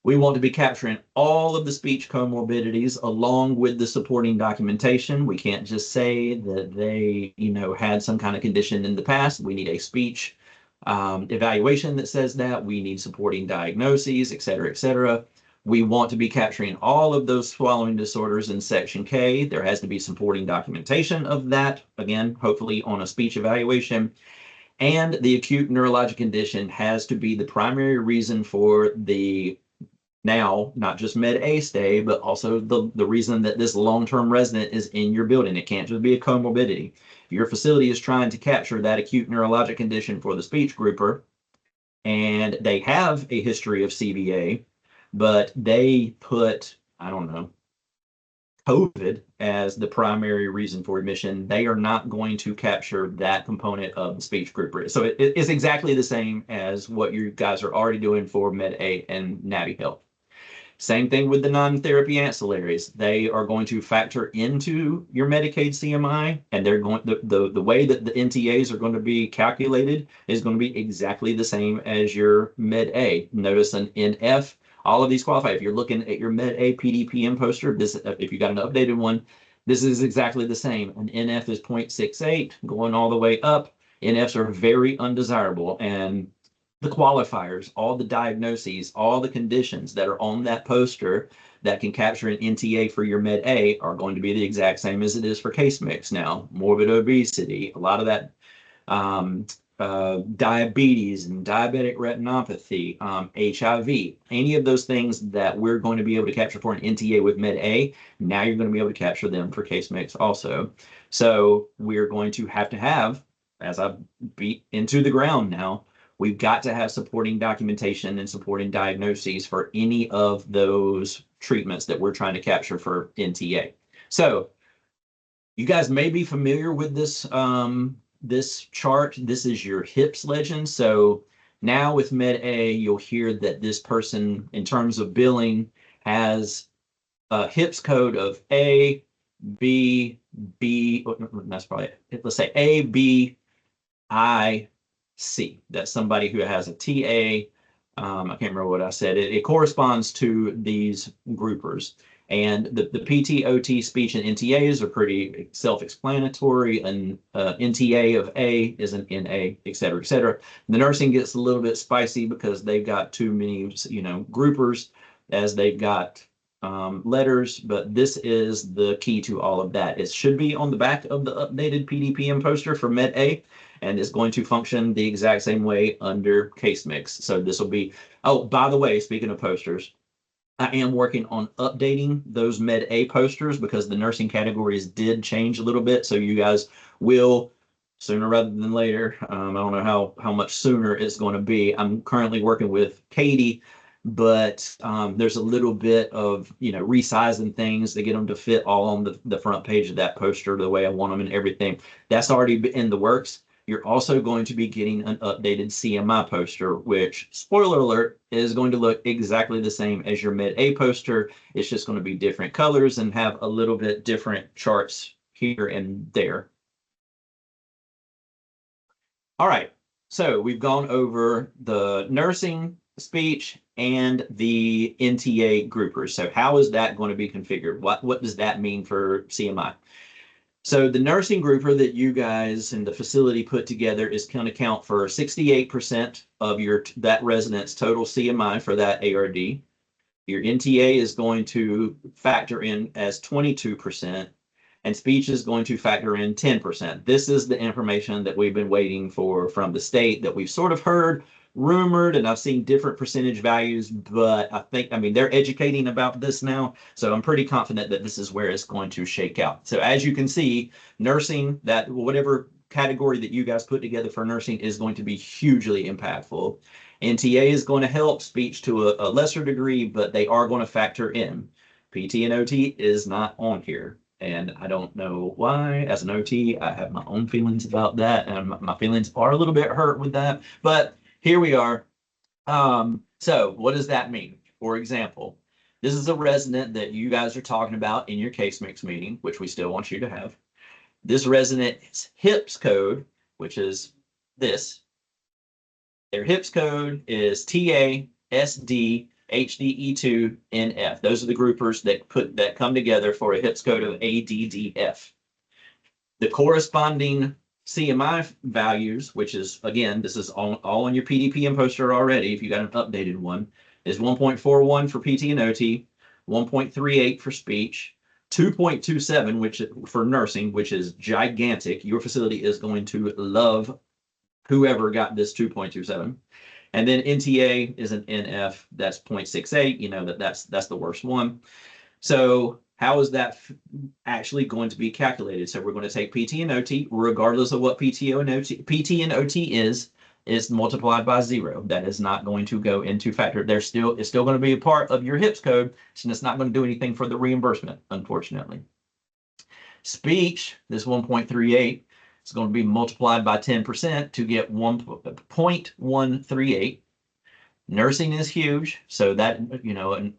We want to be capturing all of the speech comorbidities along with the supporting documentation. We can't just say that they, had some kind of condition in the past. We need a speech evaluation that says that. We need supporting diagnoses, et cetera, et cetera. We want to be capturing all of those swallowing disorders in Section K. There has to be supporting documentation of that, again, hopefully on a speech evaluation. And the acute neurologic condition has to be the primary reason for the now, not just Med A stay, but also the reason that this long-term resident is in your building. It can't just be a comorbidity. If your facility is trying to capture that acute neurologic condition for the speech grouper, and they have a history of CVA, but they put, I don't know, COVID as the primary reason for admission, they are not going to capture that component of the speech grouper. So it's exactly the same as what you guys are already doing for Med A and Navi Health. Same thing with the non-therapy ancillaries. They are going to factor into your Medicaid CMI, and they're going the way that the NTAs are going to be calculated is going to be exactly the same as your Med A. Notice an NF. All of these qualify. If you're looking at your Med A PDPM poster, this if you got an updated one, this is exactly the same. An NF is 0.68 going all the way up. NFs are very undesirable, and the qualifiers, all the diagnoses, all the conditions that are on that poster that can capture an NTA for your Med A are going to be the exact same as it is for case mix now. Morbid obesity, a lot of that diabetes and diabetic retinopathy, HIV, any of those things that we're going to be able to capture for an NTA with Med A, now you're going to be able to capture them for case mix also. So we're going to have, as I beat into the ground now, we've got to have supporting documentation and supporting diagnoses for any of those treatments that we're trying to capture for NTA. So you guys may be familiar with this this chart. This is your HIPS legend. So now with Med A, you'll hear that this person, in terms of billing, has a HIPS code of A, B, B, that's probably it. Let's say A, B, I, C. That's somebody who has a TA. I can't remember what I said. It corresponds to these groupers. And the PT, OT, speech, and NTAs are pretty self-explanatory. And NTA of A is an NA, et cetera, et cetera. The nursing gets a little bit spicy because they've got too many, groupers as they've got letters, but this is the key to all of that. It should be on the back of the updated PDPM poster for Med A, and it's going to function the exact same way under case mix. So this will be, oh, by the way, speaking of posters, I am working on updating those Med A posters because the nursing categories did change a little bit. So you guys will, sooner rather than later, I don't know how much sooner it's going to be. I'm currently working with Katie, but there's a little bit of, resizing things to get them to fit all on the front page of that poster the way I want them and everything. That's already in the works. You're also going to be getting an updated CMI poster, which, spoiler alert, is going to look exactly the same as your Med A poster. It's just going to be different colors and have a little bit different charts here and there. All right, so we've gone over the nursing, speech, and the NTA groupers. So how is that going to be configured? What does that mean for CMI? So the nursing grouper that you guys in the facility put together is going to count for 68% of that resident's total CMI for that ARD. Your NTA is going to factor in as 22%, and speech is going to factor in 10%. This is the information that we've been waiting for from the state, that we've sort of heard rumored, and I've seen different percentage values, but I mean, they're educating about this now. So I'm pretty confident that this is where it's going to shake out. So as you can see, nursing, that whatever category that you guys put together for nursing is going to be hugely impactful. NTA is going to help, speech to a lesser degree, but they are going to factor in. PT and OT is not on here. And I don't know why. As an OT, I have my own feelings about that, and my feelings are a little bit hurt with that, but here we are. So what does that mean? For example, this is a resident that you guys are talking about in your case mix meeting, which we still want you to have. This resident's HIPS code, which is this. Their HIPS code is TA, SD, HDE2, NF. Those are the groupers that come together for a HIPS code of ADDF. The corresponding CMI values, which is, again, this is all on your PDPM poster already, if you got an updated one, is 1.41 for PT and OT, 1.38 for speech, 2.27 which for nursing, which is gigantic. Your facility is going to love whoever got this 2.27. And then NTA is an NF, that's 0.68, that's the worst one. So how is that actually going to be calculated? So we're going to take PT and OT, regardless of what PT and OT is multiplied by 0. That is not going to go into factor. It's still going to be a part of your HIPS code, and it's not going to do anything for the reimbursement, unfortunately. Speech, this 1.38, is going to be multiplied by 10% to get 1.138. Nursing is huge. So that, an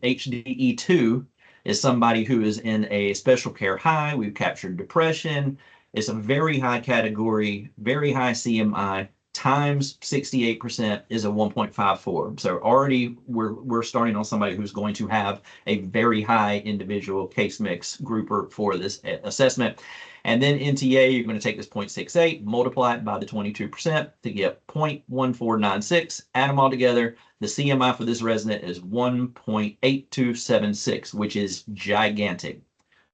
HDE2 is somebody who is in a special care high. We've captured depression. It's a very high category, very high CMI, times 68% is a 1.54. So already we're starting on somebody who's going to have a very high individual case mix grouper for this assessment. And then NTA, you're going to take this 0.68, multiply it by the 22% to get 0.1496, add them all together. The CMI for this resident is 1.8276, which is gigantic.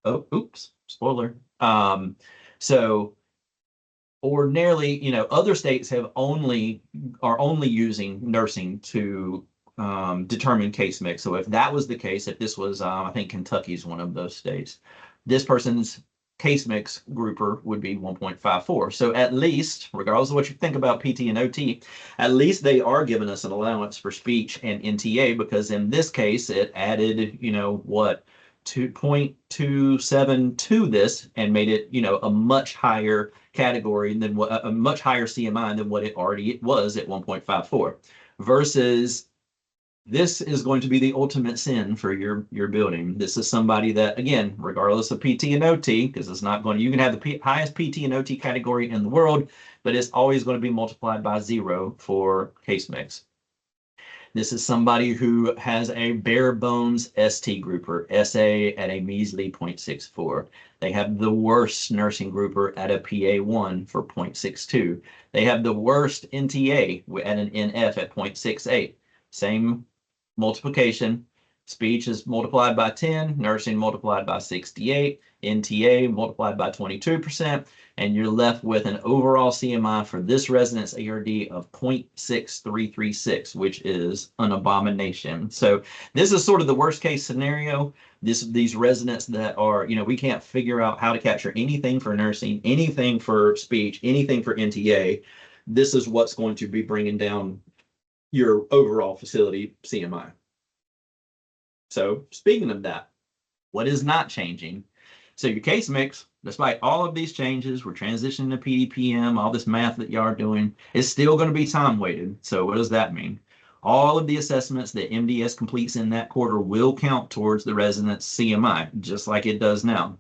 Oh, oops, spoiler. So ordinarily, other states are only using nursing to determine case mix. So if that was the case, if this was, I think Kentucky's one of those states, this person's case mix grouper would be 1.54. So at least, regardless of what you think about PT and OT, at least they are giving us an allowance for speech and NTA, because in this case, it added, 2.27 to this and made it, a much higher category than what a much higher CMI than what it already was at 1.54, versus this is going to be the ultimate sin for your building. This is somebody that, again, regardless of PT and OT, because it's not going to, you can have the highest PT and OT category in the world, but it's always going to be multiplied by 0 for case mix. This is somebody who has a bare bones ST grouper, SA at a measly 0.64. They have the worst nursing grouper at a PA1 for 0.62. They have the worst NTA at an NF at 0.68. Same multiplication. Speech is multiplied by 10, nursing multiplied by 68, NTA multiplied by 22%, and you're left with an overall CMI for this resident's ARD of 0.6336, which is an abomination. So this is sort of the worst case scenario. These residents that are, we can't figure out how to capture anything for nursing, anything for speech, anything for NTA. This is what's going to be bringing down your overall facility CMI. So speaking of that, what is not changing? So your case mix, despite all of these changes, we're transitioning to PDPM, all this math that y'all are doing, is still going to be time weighted. So what does that mean? All of the assessments that MDS completes in that quarter will count towards the resident's CMI, just like it does now.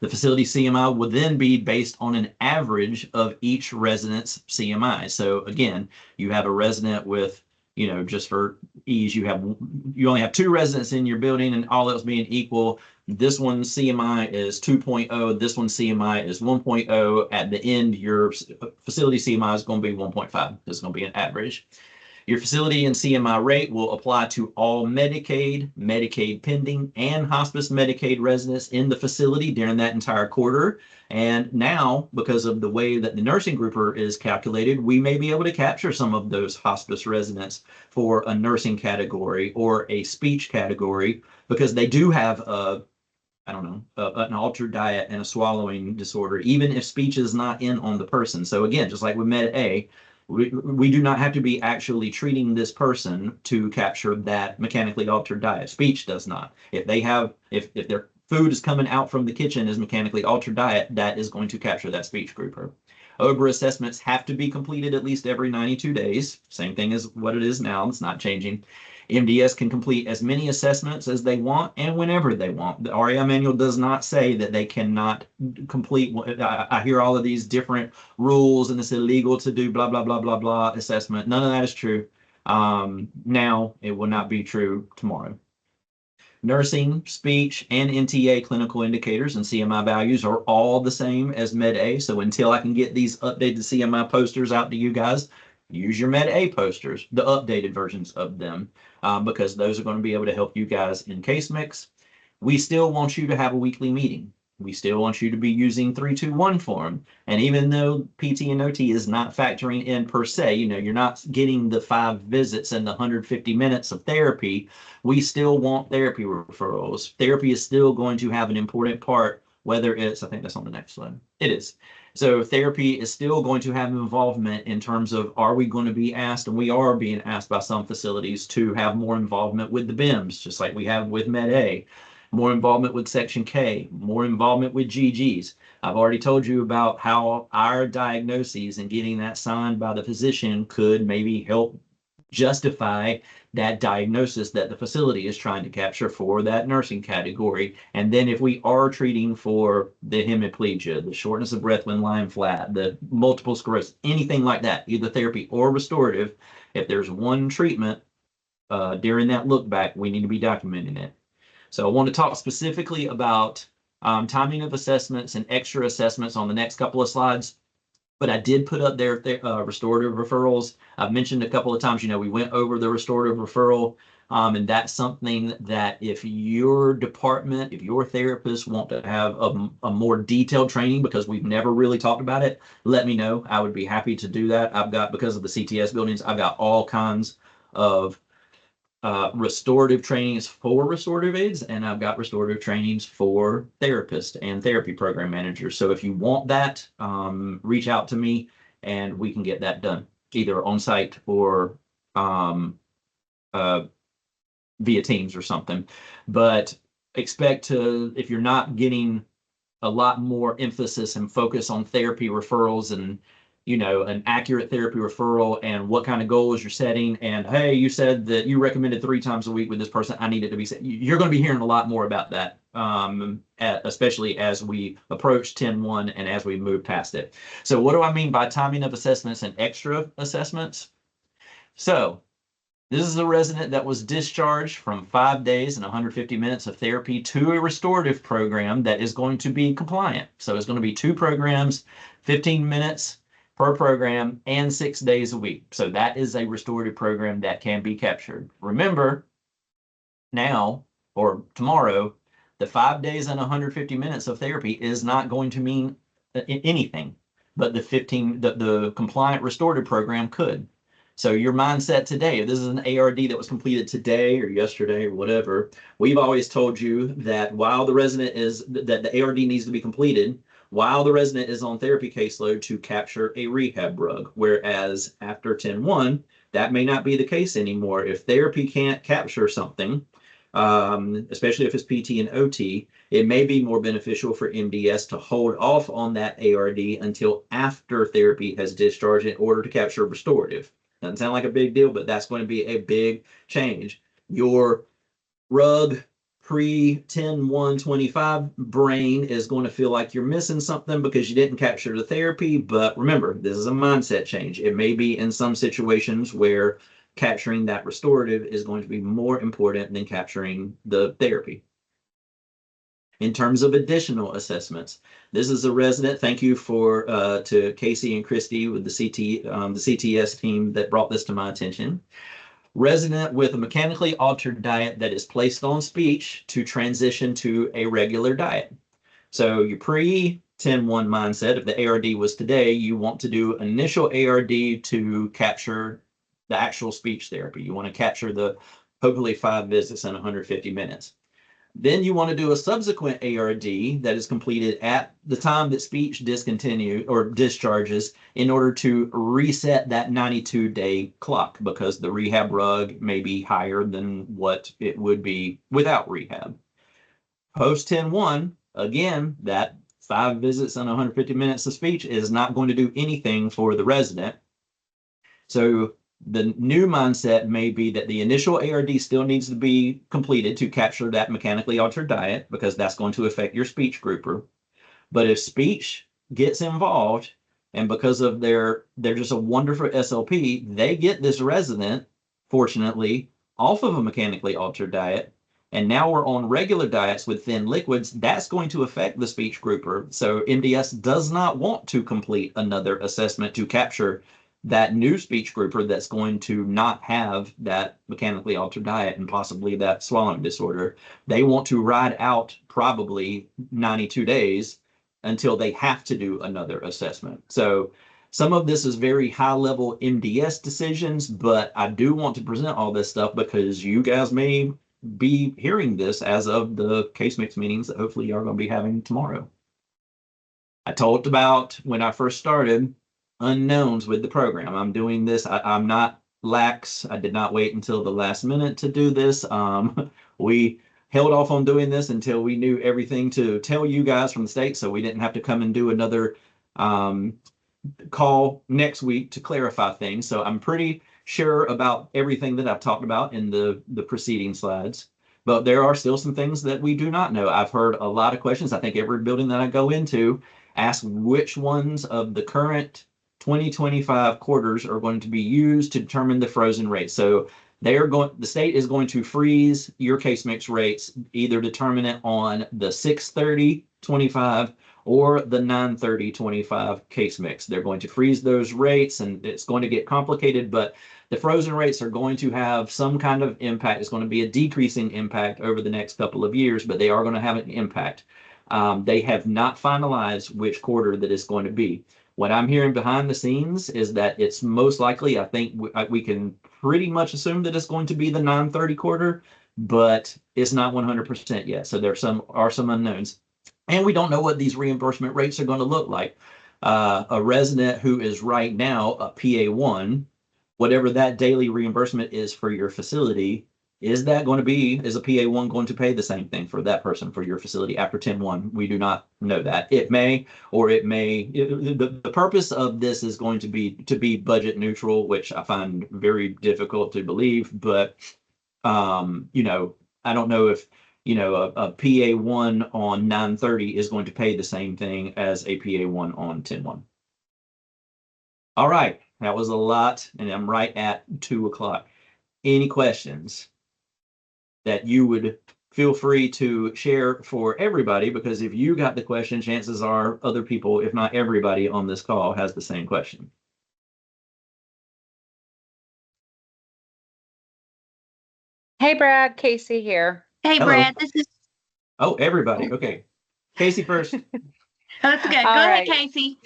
The facility CMI will then be based on an average of each resident's CMI. So again, you have a resident with, just for ease, you only have 2 residents in your building, and all else being equal, this one's CMI is 2.0, this one's CMI is 1.0. At the end, your facility CMI is going to be 1.5. It's going to be an average. Your facility and CMI rate will apply to all Medicaid, Medicaid pending, and hospice Medicaid residents in the facility during that entire quarter. And now, because of the way that the nursing grouper is calculated, we may be able to capture some of those hospice residents for a nursing category or a speech category, because they do have an altered diet and a swallowing disorder, even if speech is not in on the person. So again, just like with Med A, we do not have to be actually treating this person to capture that mechanically altered diet. Speech does not. If their food is coming out from the kitchen as mechanically altered diet, that is going to capture that speech grouper. OBRA assessments have to be completed at least every 92 days. Same thing as what it is now. It's not changing. MDS can complete as many assessments as they want and whenever they want. The REI manual does not say that they cannot complete. I hear all of these different rules and it's illegal to do blah, blah, blah, blah, blah assessment. None of that is true. Now it will not be true tomorrow. Nursing, speech, and NTA clinical indicators and CMI values are all the same as Med A. So until I can get these updated CMI posters out to you guys, use your Med A posters, the updated versions of them, because those are going to be able to help you guys in case mix. We still want you to have a weekly meeting. We still want you to be using 321 form. And even though PT and OT is not factoring in per se, you're not getting the 5 visits and the 150 minutes of therapy, we still want therapy referrals. Therapy is still going to have an important part, whether it's, I think that's on the next slide. It is. So therapy is still going to have involvement in terms of, are we going to be asked, and we are being asked by some facilities to have more involvement with the BIMs, just like we have with Med A, more involvement with Section K, more involvement with GGs. I've already told you about how our diagnoses and getting that signed by the physician could maybe help justify that diagnosis that the facility is trying to capture for that nursing category. And then if we are treating for the hemiplegia, the shortness of breath when lying flat, the multiple sclerosis, anything like that, either therapy or restorative, if there's one treatment during that look back, we need to be documenting it. So I want to talk specifically about timing of assessments and extra assessments on the next couple of slides. But I did put up there restorative referrals. I've mentioned a couple of times, we went over the restorative referral. And that's something that if your department, if your therapists want to have a more detailed training, because we've never really talked about it, let me know. I would be happy to do that. I've got, because of the CTS buildings, I've got all kinds of restorative trainings for restorative aides, and I've got restorative trainings for therapists and therapy program managers. So if you want that, reach out to me and we can get that done either on site or via Teams or something. But expect to, if you're not getting a lot more emphasis and focus on therapy referrals and an accurate therapy referral and what kind of goals you're setting. And hey, you said that you recommended 3 times a week with this person. I need it to be set. You're going to be hearing a lot more about that, especially as we approach 10-1 and as we move past it. So what do I mean by timing of assessments and extra assessments? So this is a resident that was discharged from 5 days and 150 minutes of therapy to a restorative program that is going to be compliant. So it's going to be 2 programs, 15 minutes per program, and 6 days a week. So that is a restorative program that can be captured. Remember, now or tomorrow, the 5 days and 150 minutes of therapy is not going to mean anything, but the compliant restorative program could. So your mindset today, if this is an ARD that was completed today or yesterday or whatever, we've always told you that while the resident that the ARD needs to be completed, while the resident is on therapy caseload to capture a rehab rug. Whereas after 10-1, that may not be the case anymore. If therapy can't capture something, especially if it's PT and OT, it may be more beneficial for MDS to hold off on that ARD until after therapy has discharged in order to capture restorative. Doesn't sound like a big deal, but that's going to be a big change. Your rug pre-10-1-25 brain is going to feel like you're missing something because you didn't capture the therapy. But remember, this is a mindset change. It may be in some situations where capturing that restorative is going to be more important than capturing the therapy. In terms of additional assessments, this is a resident. Thank you to Casey and Christy with the CTS team that brought this to my attention. Resident with a mechanically altered diet that is placed on speech to transition to a regular diet. So your pre-10-1 mindset, if the ARD was today, you want to do initial ARD to capture the actual speech therapy. You want to capture the hopefully 5 visits in 150 minutes. Then you want to do a subsequent ARD that is completed at the time that speech discontinues or discharges in order to reset that 92-day clock because the rehab rug may be higher than what it would be without rehab. Post 10-1, again, that 5 visits and 150 minutes of speech is not going to do anything for the resident. So the new mindset may be that the initial ARD still needs to be completed to capture that mechanically altered diet because that's going to affect your speech grouper. But if speech gets involved, and because of they're just a wonderful SLP, they get this resident, fortunately, off of a mechanically altered diet. And now we're on regular diets with thin liquids. That's going to affect the speech grouper. So MDS does not want to complete another assessment to capture that new speech grouper that's going to not have that mechanically altered diet and possibly that swallowing disorder. They want to ride out probably 92 days until they have to do another assessment. So some of this is very high level MDS decisions, but I do want to present all this stuff because you guys may be hearing this as of the case mix meetings that hopefully you are going to be having tomorrow. I talked about when I first started unknowns with the program. I'm doing this. I'm not lax. I did not wait until the last minute to do this. We held off on doing this until we knew everything to tell you guys from the state, so we didn't have to come and do another call next week to clarify things. So I'm pretty sure about everything that I've talked about in the preceding slides, but there are still some things that we do not know. I've heard a lot of questions. I think every building that I go into asks which ones of the current 2025 quarters are going to be used to determine the frozen rate. So the state is going to freeze your case mix rates, either determine it on the 6/30/25 or the 9/30/25 case mix. They're going to freeze those rates, and it's going to get complicated, but the frozen rates are going to have some kind of impact. It's going to be a decreasing impact over the next couple of years, but they are going to have an impact. They have not finalized which quarter that is going to be. What I'm hearing behind the scenes is that it's most likely, I think we can pretty much assume that it's going to be the 9/30 quarter, but it's not 100% yet. So there are some unknowns. And we don't know what these reimbursement rates are going to look like. A resident who is right now a PA1, whatever that daily reimbursement is for your facility, is a PA1 going to pay the same thing for that person for your facility after 10/1? We do not know that. It may, or it may. The purpose of this is going to be budget neutral, which I find very difficult to believe. But I don't know if a PA1 on 9/30 is going to pay the same thing as a PA1 on 10/1. All right, that was a lot, and I'm right at 2:00. Any questions that you would feel free to share for everybody? Because if you got the question, chances are other people, if not everybody on this call, has the same question. Hey, Brad, Casey here. Hey, Hello. Brad, this is. Oh, everybody. Okay. Casey first. That's okay. Go All ahead, right. Casey.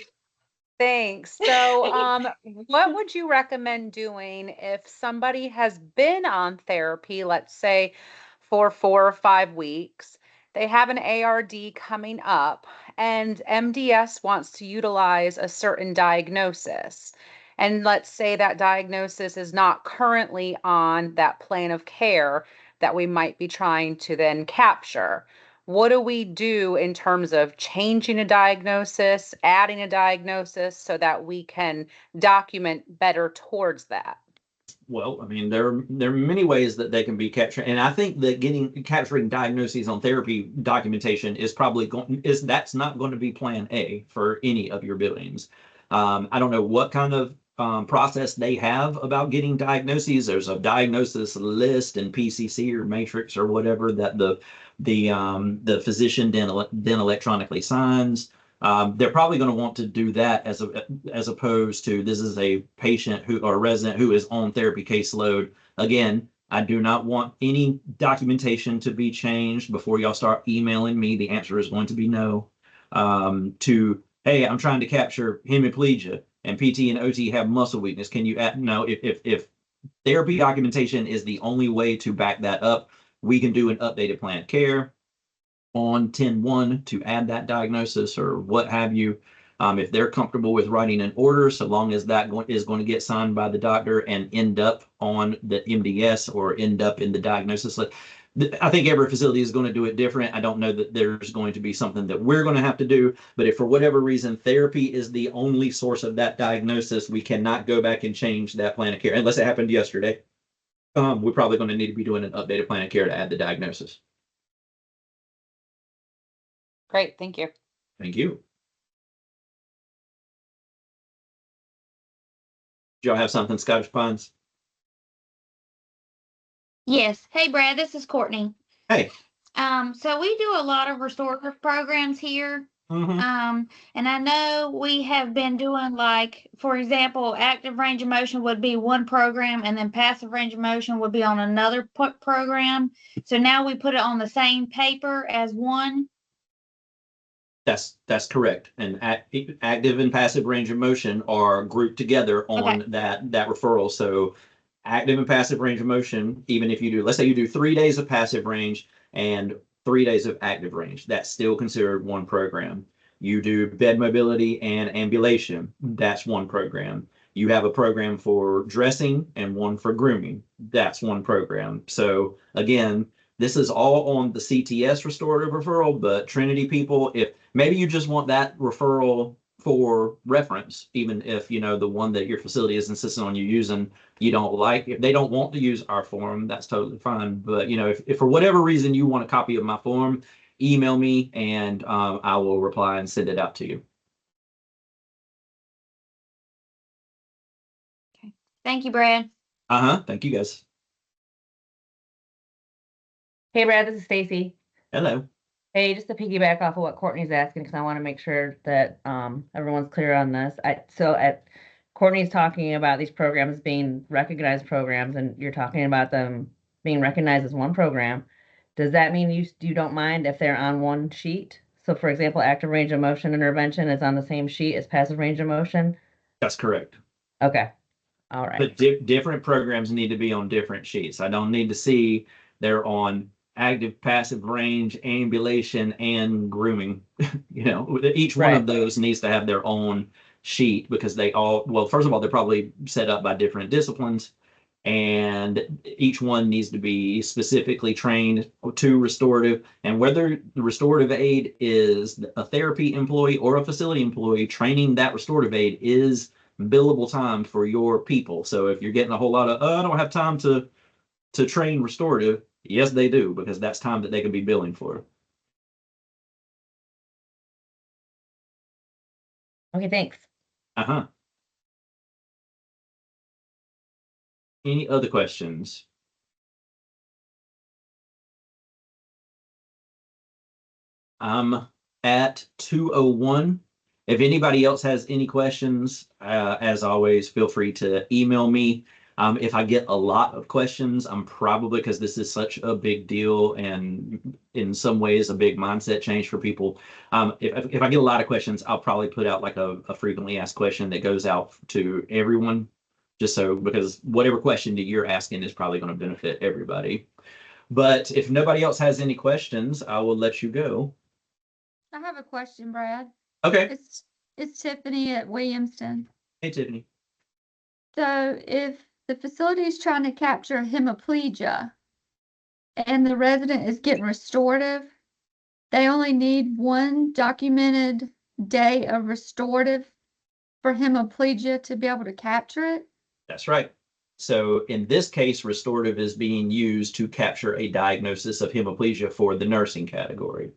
Thanks. So, what would you recommend doing if somebody has been on therapy, let's say for 4 or 5 weeks, they have an ARD coming up, and MDS wants to utilize a certain diagnosis? And let's say that diagnosis is not currently on that plan of care that we might be trying to then capture. What do we do in terms of changing a diagnosis, adding a diagnosis so that we can document better towards that? Well, I mean, there are many ways that they can be captured, and I think that capturing diagnoses on therapy documentation is that's not going to be Plan A for any of your buildings. I don't know what kind of process they have about getting diagnoses. There's a diagnosis list in PCC or Matrix or whatever that the physician then electronically signs. They're probably going to want to do that as opposed to this is a patient or a resident who is on therapy caseload. Again, I do not want any documentation to be changed before y'all start emailing me. The answer is going to be no. Hey, I'm trying to capture hemiplegia and PT and OT have muscle weakness. Can you add? No, if therapy documentation is the only way to back that up, we can do an updated plan of care on 10/1 to add that diagnosis or what have you. If they're comfortable with writing an order, so long as that is going to get signed by the doctor and end up on the MDS or end up in the diagnosis list. I think every facility is going to do it different. I don't know that there's going to be something that we're going to have to do, but if for whatever reason therapy is the only source of that diagnosis, we cannot go back and change that plan of care unless it happened yesterday. We're probably going to need to be doing an updated plan of care to add the diagnosis. Great, thank you. Thank you. Do y'all have something, Scottish Pines? Yes. Hey, Brad, this is Courtney. Hey. So we do a lot of restorative programs here. Mm-hmm. And I know we have been doing, like, for example, active range of motion would be one program, and then passive range of motion would be on another program. So now we put it on the same paper as one. That's correct. And active and passive range of motion are grouped together on that referral. So active and passive range of motion, even if you do, let's say you do 3 days of passive range and 3 days of active range, that's still considered one program. You do bed mobility and ambulation, that's one program. You have a program for dressing and one for grooming, that's one program. So again, this is all on the CTS restorative referral, but Trinity people, if maybe you just want that referral for reference, even if, you know, the one that your facility is insisting on you using, you don't like. If they don't want to use our form, that's totally fine. But, you know, if for whatever reason you want a copy of my form, email me and I will reply and send it out to you. Okay. Thank you, Brad. Thank you guys. Hey Brad, this is Stacy. Hello. Hey, just to piggyback off of what Courtney's asking, because I want to make sure that everyone's clear on this. Courtney's talking about these programs being recognized programs, and you're talking about them being recognized as one program. Does that mean you don't mind if they're on one sheet? So, for example, active range of motion intervention is on the same sheet as passive range of motion? That's correct. Okay. All right. But different programs need to be on different sheets. I don't need to see they're on active, passive range, ambulation, and grooming. You know, each one of those needs to have their own sheet because they all, well, first of all, they're probably set up by different disciplines, and each one needs to be specifically trained to restorative. And whether the restorative aid is a therapy employee or a facility employee, training that restorative aid is billable time for your people. So if you're getting a whole lot of, I don't have time to train restorative, yes, they do, because that's time that they can be billing for. Okay, thanks. Any other questions? I'm at 2:01. If anybody else has any questions, as always, feel free to email me. If I get a lot of questions, I'm probably, because this is such a big deal and in some ways a big mindset change for people. If I get a lot of questions, I'll probably put out like a frequently asked question that goes out to everyone, just so, because whatever question that you're asking is probably going to benefit everybody. But if nobody else has any questions, I will let you go. I have a question, Brad. Okay. It's Tiffany at Williamston. Hey, Tiffany. So if the facility is trying to capture hemiplegia and the resident is getting restorative, they only need one documented day of restorative for hemiplegia to be able to capture it? That's right. So in this case, restorative is being used to capture a diagnosis of hemiplegia for the nursing category.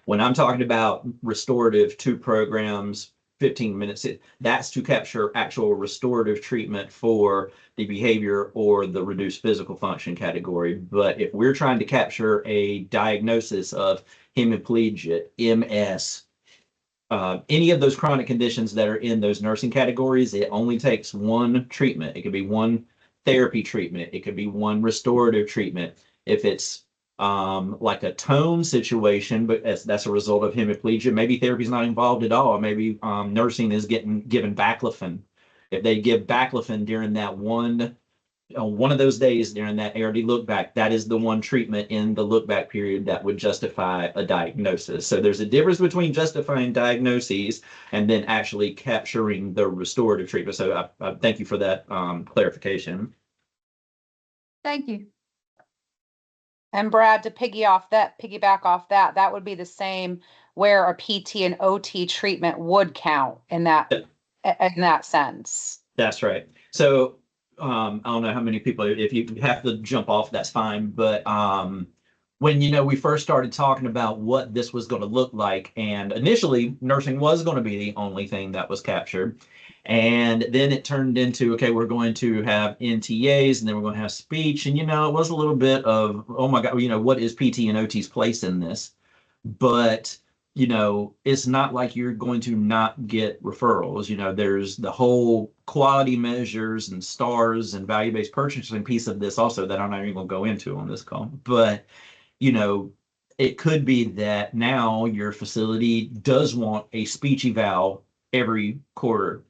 When I'm talking about restorative 2 programs, 15 minutes, that's to capture actual restorative treatment for the behavior or the reduced physical function category. But if we're trying to capture a diagnosis of hemiplegia, MS, any of those chronic conditions that are in those nursing categories, it only takes one treatment. It could be one therapy treatment. It could be one restorative treatment. If it's like a tone situation, but that's a result of hemiplegia, maybe therapy is not involved at all. Maybe nursing is given baclofen. If they give baclofen during that one of those days during that ARD look back, that is the one treatment in the look back period that would justify a diagnosis. So there's a difference between justifying diagnoses and then actually capturing the restorative treatment. So I thank you for that clarification. Thank you. And Brad, to piggyback off that, that would be the same where a PT and OT treatment would count in that sense. That's right. So I don't know how many people, if you have to jump off, that's fine. But when we first started talking about what this was going to look like, and initially nursing was going to be the only thing that was captured. And then it turned into, okay, we're going to have NTAs and then we're going to have speech. And, it was a little bit of, oh my God, what is PT and OT's place in this? But, it's not like you're going to not get referrals. There's the whole quality measures and stars and value-based purchasing piece of this also that I'm not even going to go into on this call. But, it could be that now your facility does want a speech eval every quarter.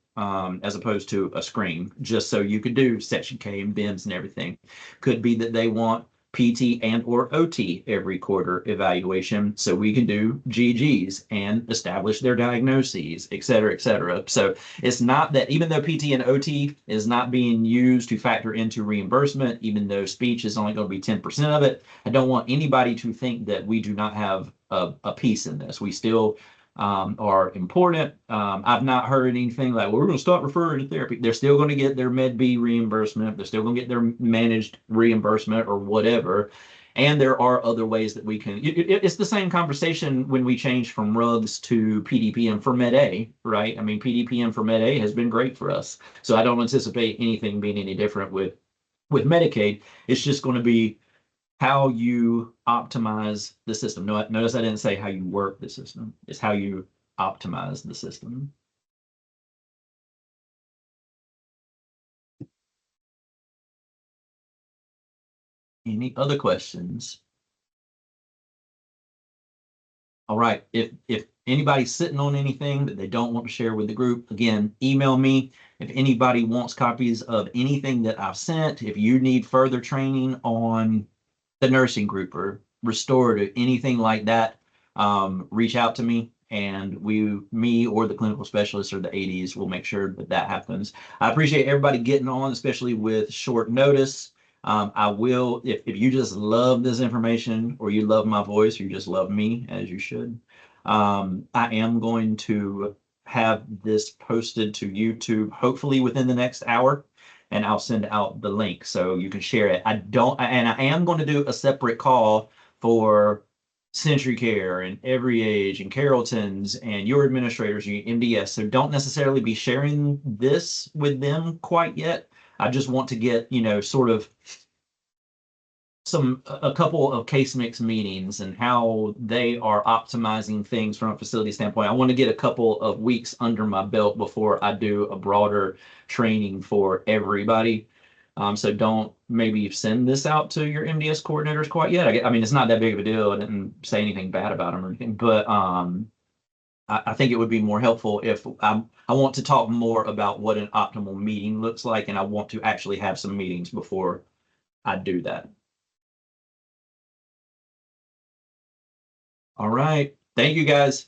As opposed to a screen, just so you could do section K and BIMS and everything. Could be that they want PT and or OT every quarter evaluation, so we can do GGs and establish their diagnoses, et cetera, et cetera. So it's not that, even though PT and OT is not being used to factor into reimbursement, even though speech is only going to be 10% of it, I don't want anybody to think that we do not have a piece in this. We still are important. I've not heard anything like, well, we're going to stop referring to therapy. They're still going to get their Med B reimbursement. They're still going to get their managed reimbursement or whatever. And there are other ways that we can, it's the same conversation when we change from RUGs to PDPM for Med A, right? I mean, PDPM for Med A has been great for us. So I don't anticipate anything being any different with Medicaid. It's just going to be how you optimize the system. Notice I didn't say how you work the system. It's how you optimize the system. Any other questions? All right, if anybody's sitting on anything that they don't want to share with the group, again, email me. If anybody wants copies of anything that I've sent, if you need further training on the nursing group or restorative, anything like that, reach out to me, and me or the clinical specialist or the ADs will make sure that that happens. I appreciate everybody getting on, especially with short notice. I will, if you just love this information or you love my voice, or you just love me, as you should, I am going to have this posted to YouTube, hopefully within the next hour, and I'll send out the link so you can share it. And I am going to do a separate call for Century Care and Every Age and Carrollton's and your administrators, your MDS. So don't necessarily be sharing this with them quite yet. I just want to get, sort of a couple of case mix meetings and how they are optimizing things from a facility standpoint. I want to get a couple of weeks under my belt before I do a broader training for everybody. So don't maybe send this out to your MDS coordinators quite yet. I mean, it's not that big of a deal. I didn't say anything bad about them or anything, but I think it would be more helpful if I want to talk more about what an optimal meeting looks like, and I want to actually have some meetings before I do that. All right. Thank you, guys.